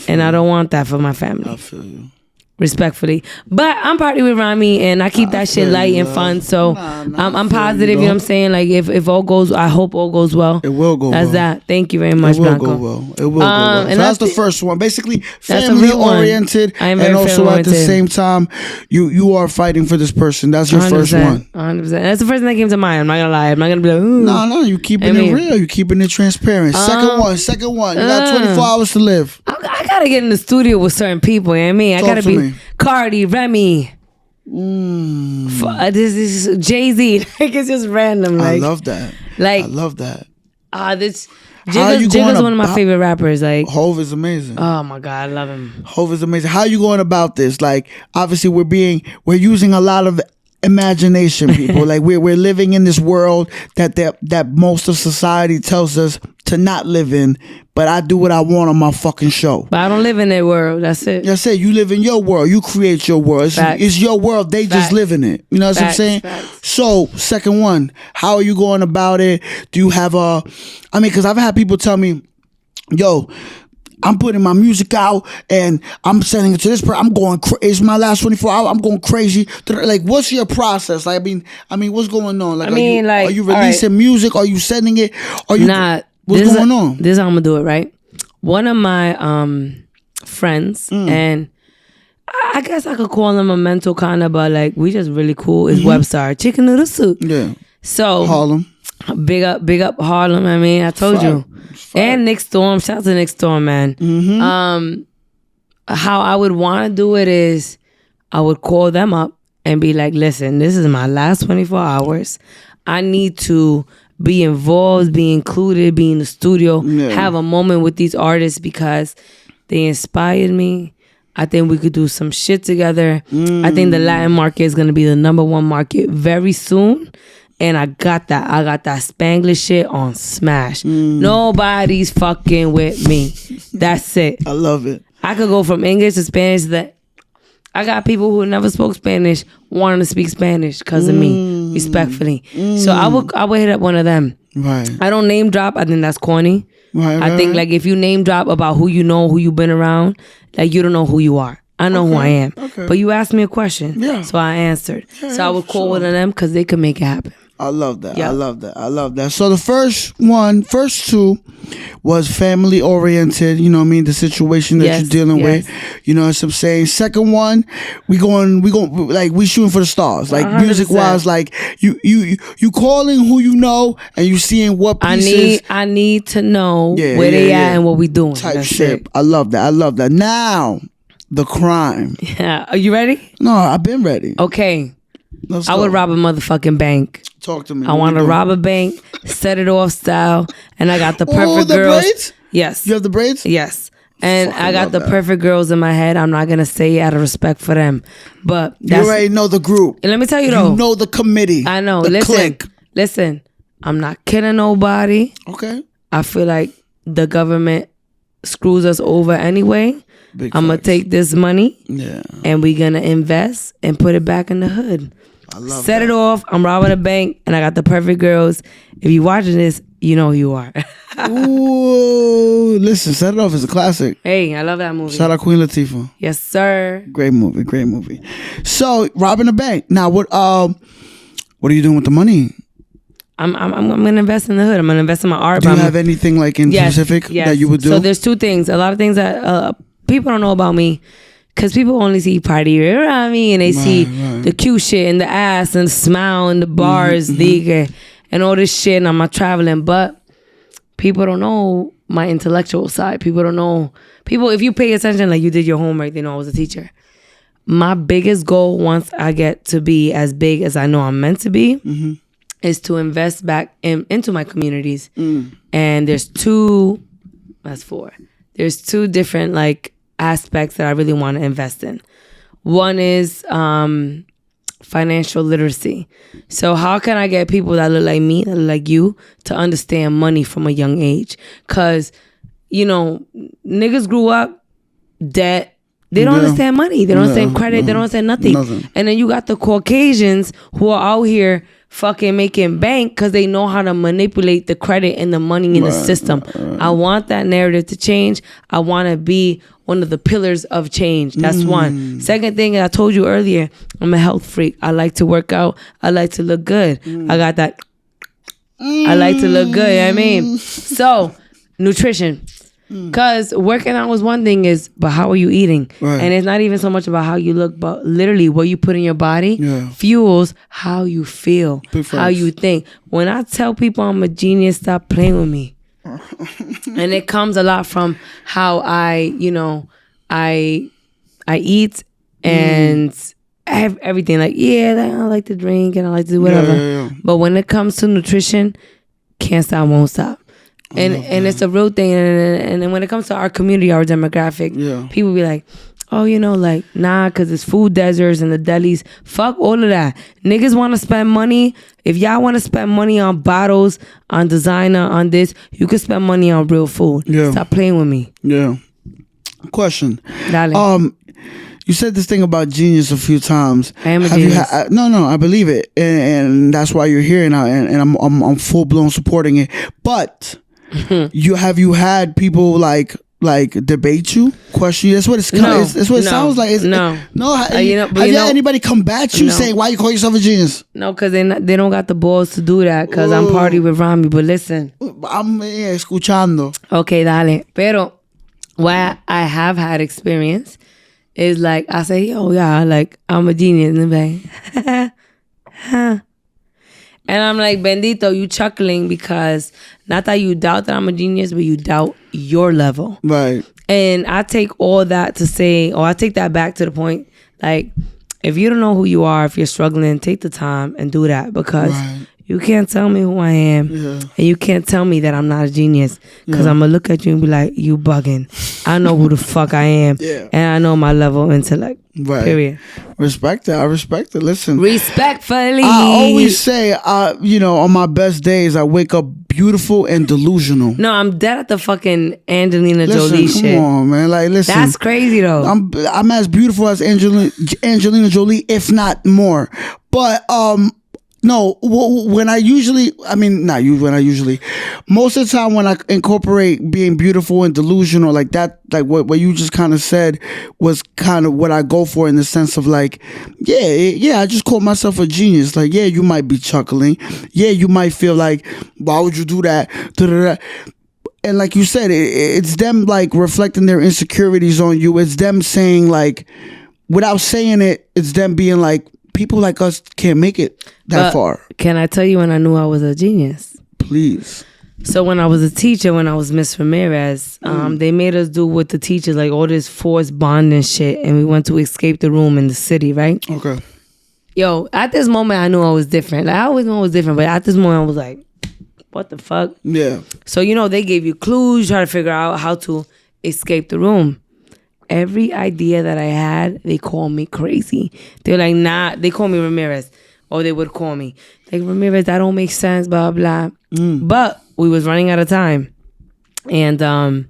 [SPEAKER 1] And I don't want that for my family.
[SPEAKER 3] I feel you.
[SPEAKER 1] Respectfully. But I'm Party with Rami, and I keep that shit light and fun. So I'm positive, you know what I'm saying? Like, if all goes, I hope all goes well.
[SPEAKER 3] It will go well.
[SPEAKER 1] That's that. Thank you very much, Blanco.
[SPEAKER 3] It will go well. It will go well. So that's the first one. Basically,
[SPEAKER 1] that's
[SPEAKER 3] family-oriented. And also at the same time, you are fighting for this person. That's your first one.
[SPEAKER 1] 100%. That's the first thing that came to mind. I'm not going to lie. I'm not going to be like, ooh.
[SPEAKER 3] No, you keeping it real. You keeping it transparent. Second one. You got 24 hours to live.
[SPEAKER 1] I got to get in the studio with certain people, you know what I mean? I got to be Cardi, Remy. This is Jay-Z. Like, it's just random. Like,
[SPEAKER 3] I love that.
[SPEAKER 1] Like,
[SPEAKER 3] I love that.
[SPEAKER 1] Jigga's one of my favorite rappers. Like,
[SPEAKER 3] Hov is amazing.
[SPEAKER 1] Oh my God, I love him.
[SPEAKER 3] Hov is amazing. How are you going about this? Like, obviously we're using a lot of imagination, people. Like, we're living in this world that most of society tells us to not live in, but I do what I want on my fucking show.
[SPEAKER 1] But I don't live in their world. That's it.
[SPEAKER 3] That's it. You live in your world. You create your world. It's your world. They just live in it. You know what I'm saying? So, second one, how are you going about it? Do you have because I've had people tell me, yo, I'm putting my music out and I'm sending it to this person. I'm going it's my last 24 hours. I'm going crazy. Like, what's your process? Like, I mean, what's going on? Like, are you releasing music? Are you sending it? Are you what's going on?
[SPEAKER 1] This is how I'm gonna do it, right? One of my friends, and I guess I could call him a mental kind of, but like, we just really cool, is Webstar Chicken Noodle Soup.
[SPEAKER 3] Yeah.
[SPEAKER 1] So
[SPEAKER 3] Harlem.
[SPEAKER 1] Big up Harlem. I mean, I told you. And Nick Storm. Shout out to Nick Storm, man. How I would want to do it is I would call them up and be like, listen, this is my last 24 hours. I need to be involved, be included, be in the studio, have a moment with these artists because they inspired me. I think we could do some shit together. I think the Latin market is going to be the #1 market very soon. And I got that. I got that Spanglish shit on smash. Nobody's fucking with me. That's it.
[SPEAKER 3] I love it.
[SPEAKER 1] I could go from English to Spanish. That I got people who never spoke Spanish wanting to speak Spanish because of me, respectfully. So I would hit up one of them.
[SPEAKER 3] Right.
[SPEAKER 1] I don't name drop. I think that's corny.
[SPEAKER 3] Right.
[SPEAKER 1] I think like if you name drop about who you know, who you've been around, like you don't know who you are. I know who I am. Okay. But you asked me a question. Yeah. So I answered. So I would call one of them because they could make it happen.
[SPEAKER 3] I love that. Yep. I love that. So the first two was family oriented, you know what I mean, the situation that you're dealing with. You know what I'm saying? Second one, we shooting for the stars. Like 100%. Music wise, like you calling who you know and you seeing what pieces.
[SPEAKER 1] I need to know where they at and what we doing.
[SPEAKER 3] Type shit. I love that. Now, the crime.
[SPEAKER 1] Yeah. Are you ready?
[SPEAKER 3] No, I've been ready.
[SPEAKER 1] Okay.
[SPEAKER 3] Let's
[SPEAKER 1] I
[SPEAKER 3] go.
[SPEAKER 1] would rob a motherfucking bank.
[SPEAKER 3] Talk to me.
[SPEAKER 1] I want to rob a bank, set it off style, and I got the perfect
[SPEAKER 3] the
[SPEAKER 1] girls.
[SPEAKER 3] braids?
[SPEAKER 1] Yes.
[SPEAKER 3] You have the braids?
[SPEAKER 1] Yes. And
[SPEAKER 3] Fucking
[SPEAKER 1] I got
[SPEAKER 3] love
[SPEAKER 1] the
[SPEAKER 3] that.
[SPEAKER 1] perfect girls in my head. I'm not going to say it out of respect for them. But
[SPEAKER 3] You
[SPEAKER 1] that's,
[SPEAKER 3] already know the group.
[SPEAKER 1] and let me tell you though.
[SPEAKER 3] You know the committee.
[SPEAKER 1] I know.
[SPEAKER 3] The
[SPEAKER 1] Listen.
[SPEAKER 3] clique.
[SPEAKER 1] Listen. I'm not killing nobody.
[SPEAKER 3] Okay.
[SPEAKER 1] I feel like the government screws us over anyway.
[SPEAKER 3] Big
[SPEAKER 1] I'm going to
[SPEAKER 3] facts.
[SPEAKER 1] take this money
[SPEAKER 3] Yeah.
[SPEAKER 1] and we're going to invest and put it back in the hood.
[SPEAKER 3] I love
[SPEAKER 1] Set it off. I'm robbing a bank and I got the perfect girls. If you're watching this, you know who you are.
[SPEAKER 3] Ooh, listen, Set It Off is a classic.
[SPEAKER 1] Hey, I love that movie.
[SPEAKER 3] Shout out Queen Latifah.
[SPEAKER 1] Yes, sir.
[SPEAKER 3] Great movie, great movie. So, robbing a bank. Now, what are you doing with the money?
[SPEAKER 1] I'm gonna invest in the hood. I'm gonna invest in my art.
[SPEAKER 3] Do you
[SPEAKER 1] but
[SPEAKER 3] have anything like in specific that you would do?
[SPEAKER 1] So there's two things. A lot of things that people don't know about me, because people only see Party with Rami and they see the cute shit and the ass and the smile and the bars, and all this shit. And I'm not traveling, but people don't know my intellectual side. People don't know. People, if you pay attention, like you did your homework, they know I was a teacher. My biggest goal once I get to be as big as I know I'm meant to be is to invest back into my communities. And there's two different like aspects that I really want to invest in. One is financial literacy. So how can I get people that look like me, that look like you, to understand money from a young age? Because, niggas grew up debt. They don't understand money. They don't understand credit. They don't understand nothing. And then you got the Caucasians who are out here fucking making bank because they know how to manipulate the credit and the money in the system. I want that narrative to change. I want to be one of the pillars of change. That's one. Second thing, I told you earlier, I'm a health freak. I like to work out. I like to look good. I got that. I like to look good. You know what I mean? So, nutrition. Because working out was one thing, but how are you eating?
[SPEAKER 3] Right.
[SPEAKER 1] And it's not even so much about how you look, but literally what you put in your body fuels how you feel, how you think. When I tell people I'm a genius, stop playing with me. And it comes a lot from how I eat and everything. Like, I like to drink and I like to do whatever. But when it comes to nutrition, can't stop, won't stop. And it's a real thing. And then when it comes to our community, our demographic, people be like, oh, nah, because it's food deserts and the delis. Fuck all of that. Niggas want to spend money. If y'all want to spend money on bottles, on designer, on this, you can spend money on real food. Stop playing with me.
[SPEAKER 3] Question.
[SPEAKER 1] Dale.
[SPEAKER 3] You said this thing about genius a few times.
[SPEAKER 1] I am a genius.
[SPEAKER 3] No, I believe it, and that's why you're here now, and I'm full blown supporting it. But you had people like debate you, question you. That's what that's what it sounds like. Have you had anybody combat you saying why you call yourself a genius?
[SPEAKER 1] No, because they don't got the balls to do that. Because I'm Party with Rami. But listen,
[SPEAKER 3] I'm escuchando.
[SPEAKER 1] Okay, dale. Pero why I have had experience is like I say, I'm a genius, and they're like, and I'm like, bendito, you chuckling because not that you doubt that I'm a genius, but you doubt your level.
[SPEAKER 3] Right.
[SPEAKER 1] And I take all that to say, or I take that back to the point, like, if you don't know who you are, if you're struggling, take the time and do that, because you can't tell me who I am, and you can't tell me that I'm not a genius, because I'm going to look at you and be like, you bugging. I know who the fuck I am, and I know my level of intellect. Period.
[SPEAKER 3] Respect it. I respect it. Listen.
[SPEAKER 1] Respectfully.
[SPEAKER 3] I always say, on my best days, I wake up beautiful and delusional.
[SPEAKER 1] No, I'm dead at the fucking Angelina Jolie
[SPEAKER 3] come
[SPEAKER 1] shit.
[SPEAKER 3] Come on, man. Like, listen.
[SPEAKER 1] That's crazy, though.
[SPEAKER 3] I'm as beautiful as Angelina Jolie, if not more. But, no, when I usually, most of the time when I incorporate being beautiful and delusional like that, like what you just kind of said was kind of what I go for, in the sense of like, I just call myself a genius. Like, you might be chuckling. You might feel like, why would you do that? Da-da-da. And like you said, it's them like reflecting their insecurities on you. It's them saying like, without saying it, it's them being like, people like us can't make it that far. Can
[SPEAKER 1] I tell you when I knew I was a genius?
[SPEAKER 3] Please.
[SPEAKER 1] So when I was a teacher, when I was Miss Ramirez, they made us do with the teachers, like all this forced bonding shit, and we went to escape the room in the city, right?
[SPEAKER 3] Okay.
[SPEAKER 1] Yo, at this moment, I knew I was different. Like, I always knew I was different, but at this moment, I was like, what the fuck?
[SPEAKER 3] Yeah.
[SPEAKER 1] So, you know, they gave you clues, try to figure out how to escape the room. Every idea that I had, they called me crazy. They were like, nah, they called me Ramirez. Or they would call me, like, Ramirez, that don't make sense, blah, blah. But we was running out of time. And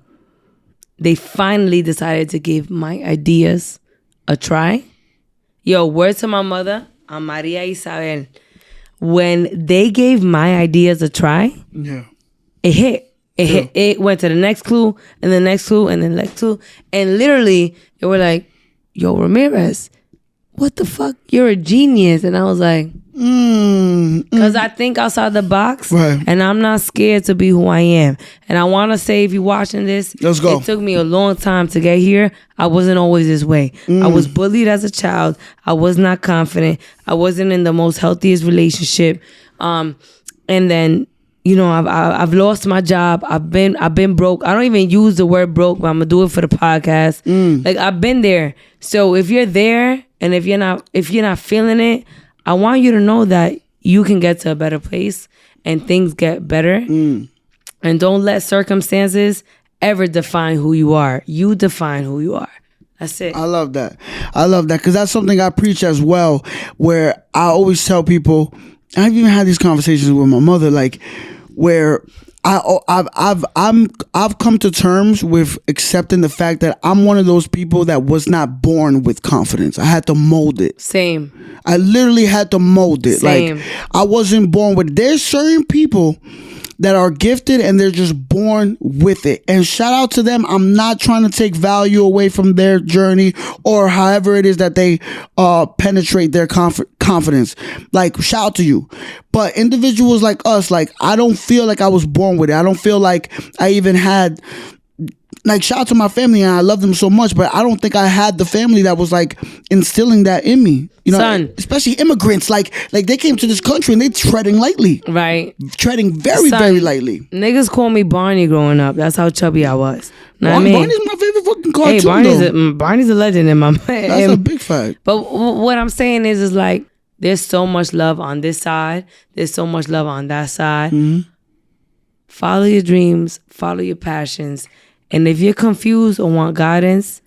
[SPEAKER 1] they finally decided to give my ideas a try. Yo, word to my mother, I'm Maria Isabel. When they gave my ideas a try, it hit. It went to the next clue, and the next clue, and the next clue. And literally, they were like, yo, Ramirez, what the fuck? You're a genius. And I was like, because I think outside the box,
[SPEAKER 3] right.
[SPEAKER 1] And I'm not scared to be who I am. And I want to say, if you're watching this,
[SPEAKER 3] let's go.
[SPEAKER 1] It took me a long time to get here. I wasn't always this way. I was bullied as a child. I was not confident. I wasn't in the most healthiest relationship. And then, you know, I've lost my job. I've been broke. I don't even use the word broke, but I'm gonna do it for the podcast. Like, I've been there. So if you're there, and if you're not feeling it, I want you to know that you can get to a better place and things get better. And don't let circumstances ever define who you are. You define who you are. That's it.
[SPEAKER 3] I love that. Because that's something I preach as well, where I always tell people, I've even had these conversations with my mother, like, where I've come to terms with accepting the fact that I'm one of those people that was not born with confidence. I had to mold it.
[SPEAKER 1] Same.
[SPEAKER 3] I literally had to mold it.
[SPEAKER 1] Same.
[SPEAKER 3] Like, I wasn't born with. There's certain people that are gifted and they're just born with it. And shout out to them. I'm not trying to take value away from their journey or however it is that they penetrate their confidence. Like, shout out to you. But individuals like us, like, I don't feel like I was born with it. I don't feel like I even had, like, shout out to my family and I love them so much, but I don't think I had the family that was like instilling that in me. You know,
[SPEAKER 1] Son.
[SPEAKER 3] Especially immigrants, like they came to this country and they treading lightly.
[SPEAKER 1] Right.
[SPEAKER 3] Treading very,
[SPEAKER 1] Son,
[SPEAKER 3] very lightly.
[SPEAKER 1] Niggas call me Barney growing up. That's how chubby I was. Know what I mean?
[SPEAKER 3] Barney's my favorite fucking cartoon.
[SPEAKER 1] Hey, Barney's a legend in my mind.
[SPEAKER 3] That's a big fact.
[SPEAKER 1] But what I'm saying is like, there's so much love on this side. There's so much love on that side. Follow your dreams. Follow your passions. And if you're confused or want guidance,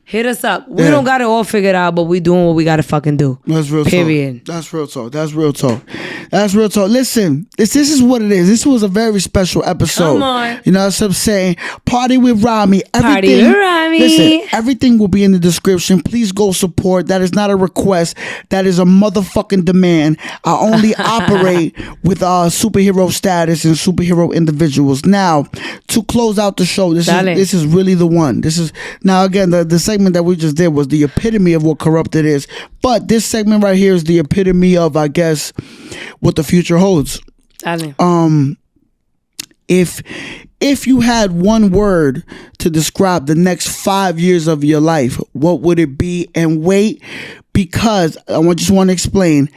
[SPEAKER 1] hit us up. We don't got it all figured out, but we doing what we got to fucking do.
[SPEAKER 3] That's real
[SPEAKER 1] Period.
[SPEAKER 3] talk. That's real talk. That's real talk. That's real talk. Listen, this is what it is. This was a very special episode.
[SPEAKER 1] Come on.
[SPEAKER 3] You know what I'm saying? Party with Rami.
[SPEAKER 1] Party with Rami.
[SPEAKER 3] Listen, everything will be in the description. Please go support. That is not a request. That is a motherfucking demand. I only operate with superhero status and superhero individuals. Now, to close out the show, this is really the one. This is, now again, the segment that we just did was the epitome of what corrupted is. But this segment right here is the epitome of, I guess, what the future holds. If you had one word to describe the next 5 years of your life, what would it be? And wait, because I just want to explain.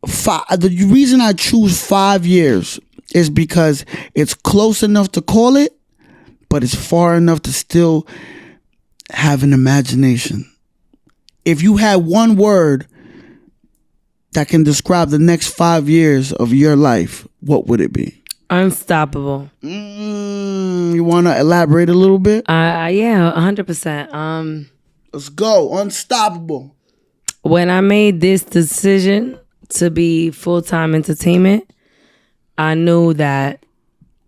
[SPEAKER 3] The reason I choose 5 years is because it's close enough to call it, but it's far enough to still have an imagination. If you had one word that can describe the next 5 years of your life, what would it be?
[SPEAKER 1] Unstoppable.
[SPEAKER 3] You want to elaborate a little bit?
[SPEAKER 1] Yeah, 100%.
[SPEAKER 3] Let's go. Unstoppable.
[SPEAKER 1] When I made this decision to be full-time entertainment, I knew that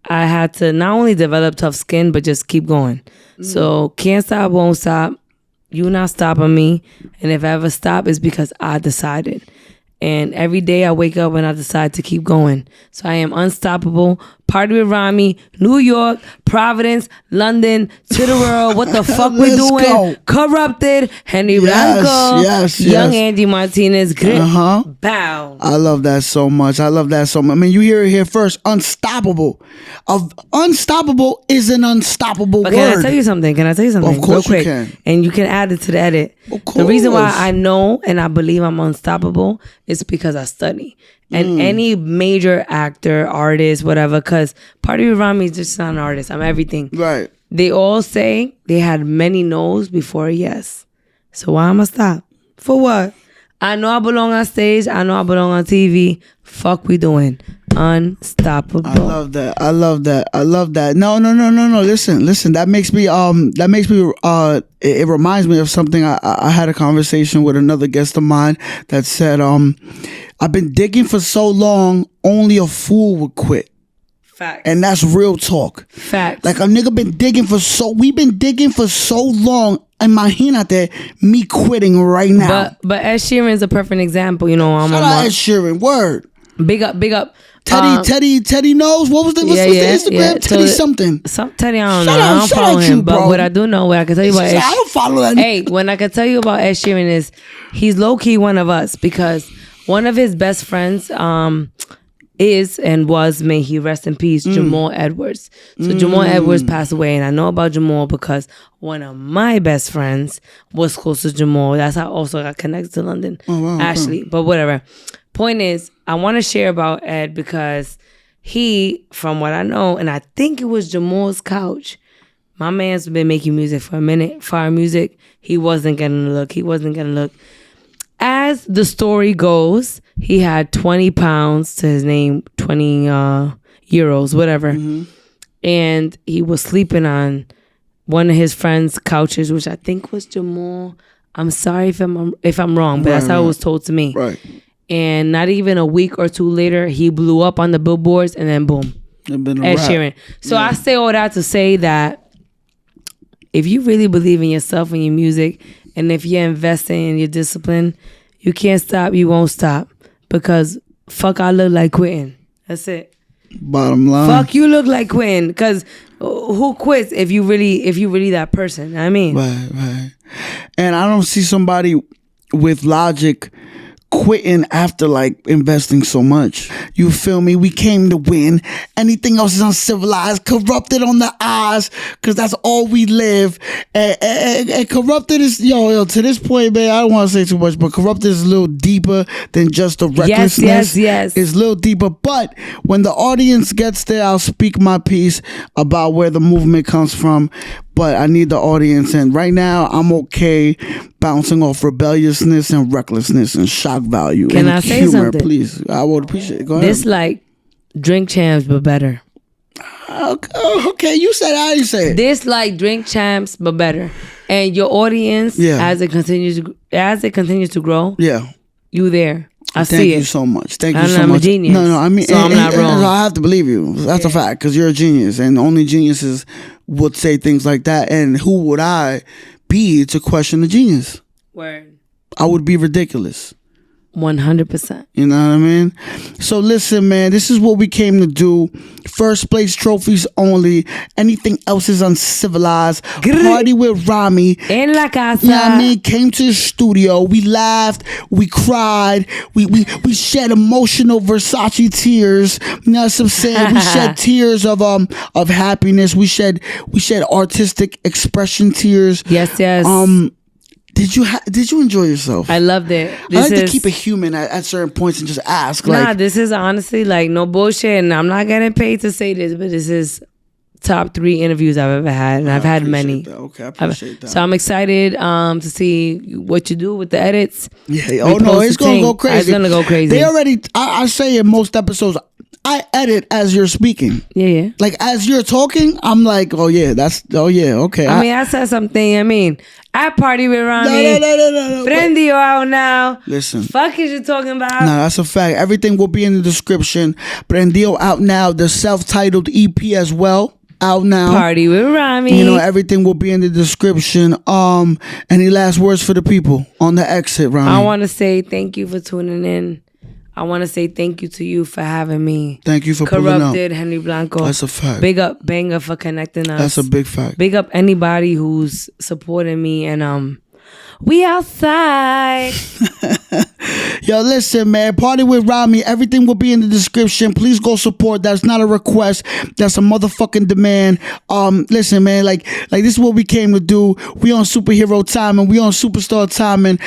[SPEAKER 1] I had to not only develop tough skin, but just keep going. So can't stop, won't stop. You not stopping me. And if I ever stop, it's because I decided. And every day I wake up and I decide to keep going. So I am unstoppable. Party with Rami, New York, Providence, London, to the world. What the fuck we doing?
[SPEAKER 3] Go.
[SPEAKER 1] Corrupted, Henry Blanco,
[SPEAKER 3] yes.
[SPEAKER 1] Young Angie Martinez, Grit, Bow.
[SPEAKER 3] I love that so much. I mean, you hear it here first. Unstoppable. Unstoppable is an unstoppable word.
[SPEAKER 1] Can I tell you something?
[SPEAKER 3] Of course
[SPEAKER 1] real quick?
[SPEAKER 3] you can.
[SPEAKER 1] And you can add it to the edit.
[SPEAKER 3] Of course.
[SPEAKER 1] The reason why I know and I believe I'm unstoppable is because I study. And any major actor, artist, whatever, because Party with Rami is just not an artist. I'm everything.
[SPEAKER 3] Right.
[SPEAKER 1] They all say they had many no's before a yes. So why am I stop? For what? I know I belong on stage. I know I belong on TV. Fuck we doing. Unstoppable.
[SPEAKER 3] I love that. No. Listen. That makes me it reminds me of something. I had a conversation with another guest of mine that said, I've been digging for so long, only a fool would quit.
[SPEAKER 1] Facts.
[SPEAKER 3] And that's real talk.
[SPEAKER 1] Facts.
[SPEAKER 3] Like we've been digging for so long. Imagínate me quitting right now.
[SPEAKER 1] But Ed Sheeran is a perfect example. You know,
[SPEAKER 3] Shout out Ed Sheeran. Word.
[SPEAKER 1] Big up.
[SPEAKER 3] Teddy knows. What's the Instagram?
[SPEAKER 1] Yeah.
[SPEAKER 3] Teddy something.
[SPEAKER 1] Teddy, I don't know. I don't follow him. But what I do know, what I can tell you about Ed Sheeran.
[SPEAKER 3] I don't follow that.
[SPEAKER 1] Hey, when I can tell you about Ed Sheeran is he's low key one of us because one of his best friends is and was, may he rest in peace, Jamal Edwards. So Jamal Edwards passed away, and I know about Jamal because one of my best friends was close to Jamal. That's how I also got connected to London.
[SPEAKER 3] Oh, wow,
[SPEAKER 1] Ashley. But whatever. Point is, I want to share about Ed because he, from what I know, and I think it was Jamal's couch, my man's been making music for a minute. Fire music, he wasn't getting a look. As the story goes, he had 20 pounds to his name, 20 euros, whatever. And he was sleeping on one of his friends' couches, which I think was Jamal. I'm sorry if I'm wrong, but that's how it was told to me.
[SPEAKER 3] Right.
[SPEAKER 1] And not even a week or two later, he blew up on the billboards, and then boom, Ed Sheeran. So I say all that to say that if you really believe in yourself and your music, and if you're investing in your discipline, you can't stop, you won't stop. Because fuck, I look like quitting. That's it.
[SPEAKER 3] Bottom line.
[SPEAKER 1] Fuck, you look like quitting. Because who quits if you really that person? I mean.
[SPEAKER 3] Right. And I don't see somebody with logic quitting after like investing so much. You feel me? We came to win. Anything else is uncivilized, corrupted on the eyes, because that's all we live. And corrupted is yo to this point, man. I don't want to say too much, but corrupted is a little deeper than just the recklessness.
[SPEAKER 1] Yes.
[SPEAKER 3] It's a little deeper. But when the audience gets there, I'll speak my piece about where the movement comes from. But I need the audience, and right now I'm okay bouncing off rebelliousness and recklessness and shock value.
[SPEAKER 1] Can
[SPEAKER 3] and
[SPEAKER 1] I say
[SPEAKER 3] humor,
[SPEAKER 1] something?
[SPEAKER 3] Please, I would appreciate it. Go ahead.
[SPEAKER 1] This like Drink Champs, but better.
[SPEAKER 3] Okay, you said I didn't say it.
[SPEAKER 1] This like Drink Champs, but better. And your audience, as it continues to grow, you there. I see it.
[SPEAKER 3] Thank you so much. Thank you so much.
[SPEAKER 1] I'm a genius.
[SPEAKER 3] No, I mean,
[SPEAKER 1] so I'm not wrong.
[SPEAKER 3] I have to believe you. That's a fact, because you're a genius, and only geniuses would say things like that. And who would I be to question a genius?
[SPEAKER 1] Word.
[SPEAKER 3] I would be ridiculous.
[SPEAKER 1] 100%.
[SPEAKER 3] You know what I mean? So listen, man, this is what we came to do. First place trophies only. Anything else is uncivilized. Party with Rami.
[SPEAKER 1] En la casa.
[SPEAKER 3] You know what I mean? Came to the studio. We laughed. We cried. We shed emotional Versace tears. You know what I'm saying? We shed tears of happiness. We shed artistic expression tears.
[SPEAKER 1] Yes.
[SPEAKER 3] Did you enjoy yourself?
[SPEAKER 1] I loved it.
[SPEAKER 3] I like to keep it human at certain points and just ask.
[SPEAKER 1] This is honestly like no bullshit, and I'm not getting paid to say this, but this is top 3 interviews I've ever had, and I've had many.
[SPEAKER 3] Okay, I appreciate that.
[SPEAKER 1] So I'm excited to see what you do with the edits.
[SPEAKER 3] Yeah. Oh no, it's gonna go crazy.
[SPEAKER 1] It's gonna go crazy.
[SPEAKER 3] They already. I say in most episodes, I edit as you're speaking.
[SPEAKER 1] Yeah.
[SPEAKER 3] Like as you're talking, I'm like, okay.
[SPEAKER 1] I mean, I said something. I party with Rami.
[SPEAKER 3] No.
[SPEAKER 1] Prendio out now.
[SPEAKER 3] Listen.
[SPEAKER 1] Fuck is you talking about?
[SPEAKER 3] No, that's a fact. Everything will be in the description. Prendio out now. The self-titled EP as well. Out now.
[SPEAKER 1] Party with Rami.
[SPEAKER 3] You know, everything will be in the description. Any last words for the people on the exit, Rami?
[SPEAKER 1] I want to say thank you for tuning in. I want to say thank you to you for having me.
[SPEAKER 3] Thank you for pulling up.
[SPEAKER 1] Corrupted Henry Blanco.
[SPEAKER 3] That's a fact.
[SPEAKER 1] Big up Banger for connecting us.
[SPEAKER 3] That's a big fact.
[SPEAKER 1] Big up anybody who's supporting me, and we outside.
[SPEAKER 3] Yo, listen, man. Party with Rami. Everything will be in the description. Please go support. That's not a request. That's a motherfucking demand. Listen, man. Like this is what we came to do. We on superhero time and we on superstar time, and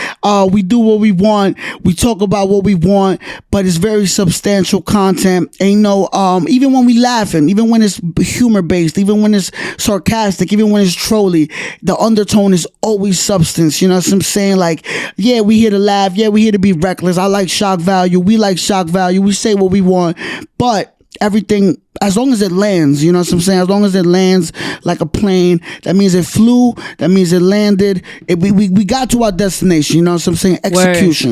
[SPEAKER 3] we do what we want. We talk about what we want, but it's very substantial content. Ain't no even when we laughing, even when it's humor based, even when it's sarcastic, even when it's trolly, the undertone is always substance. You know what I'm saying? Like, yeah, we here to laugh. Yeah, we here to be reckless. I like shock value. We like shock value. We say what we want, but everything, as long as it lands, you know what I'm saying? As long as it lands like a plane, that means it flew. That means it landed. We got to our destination. You know what I'm saying? Execution. Word.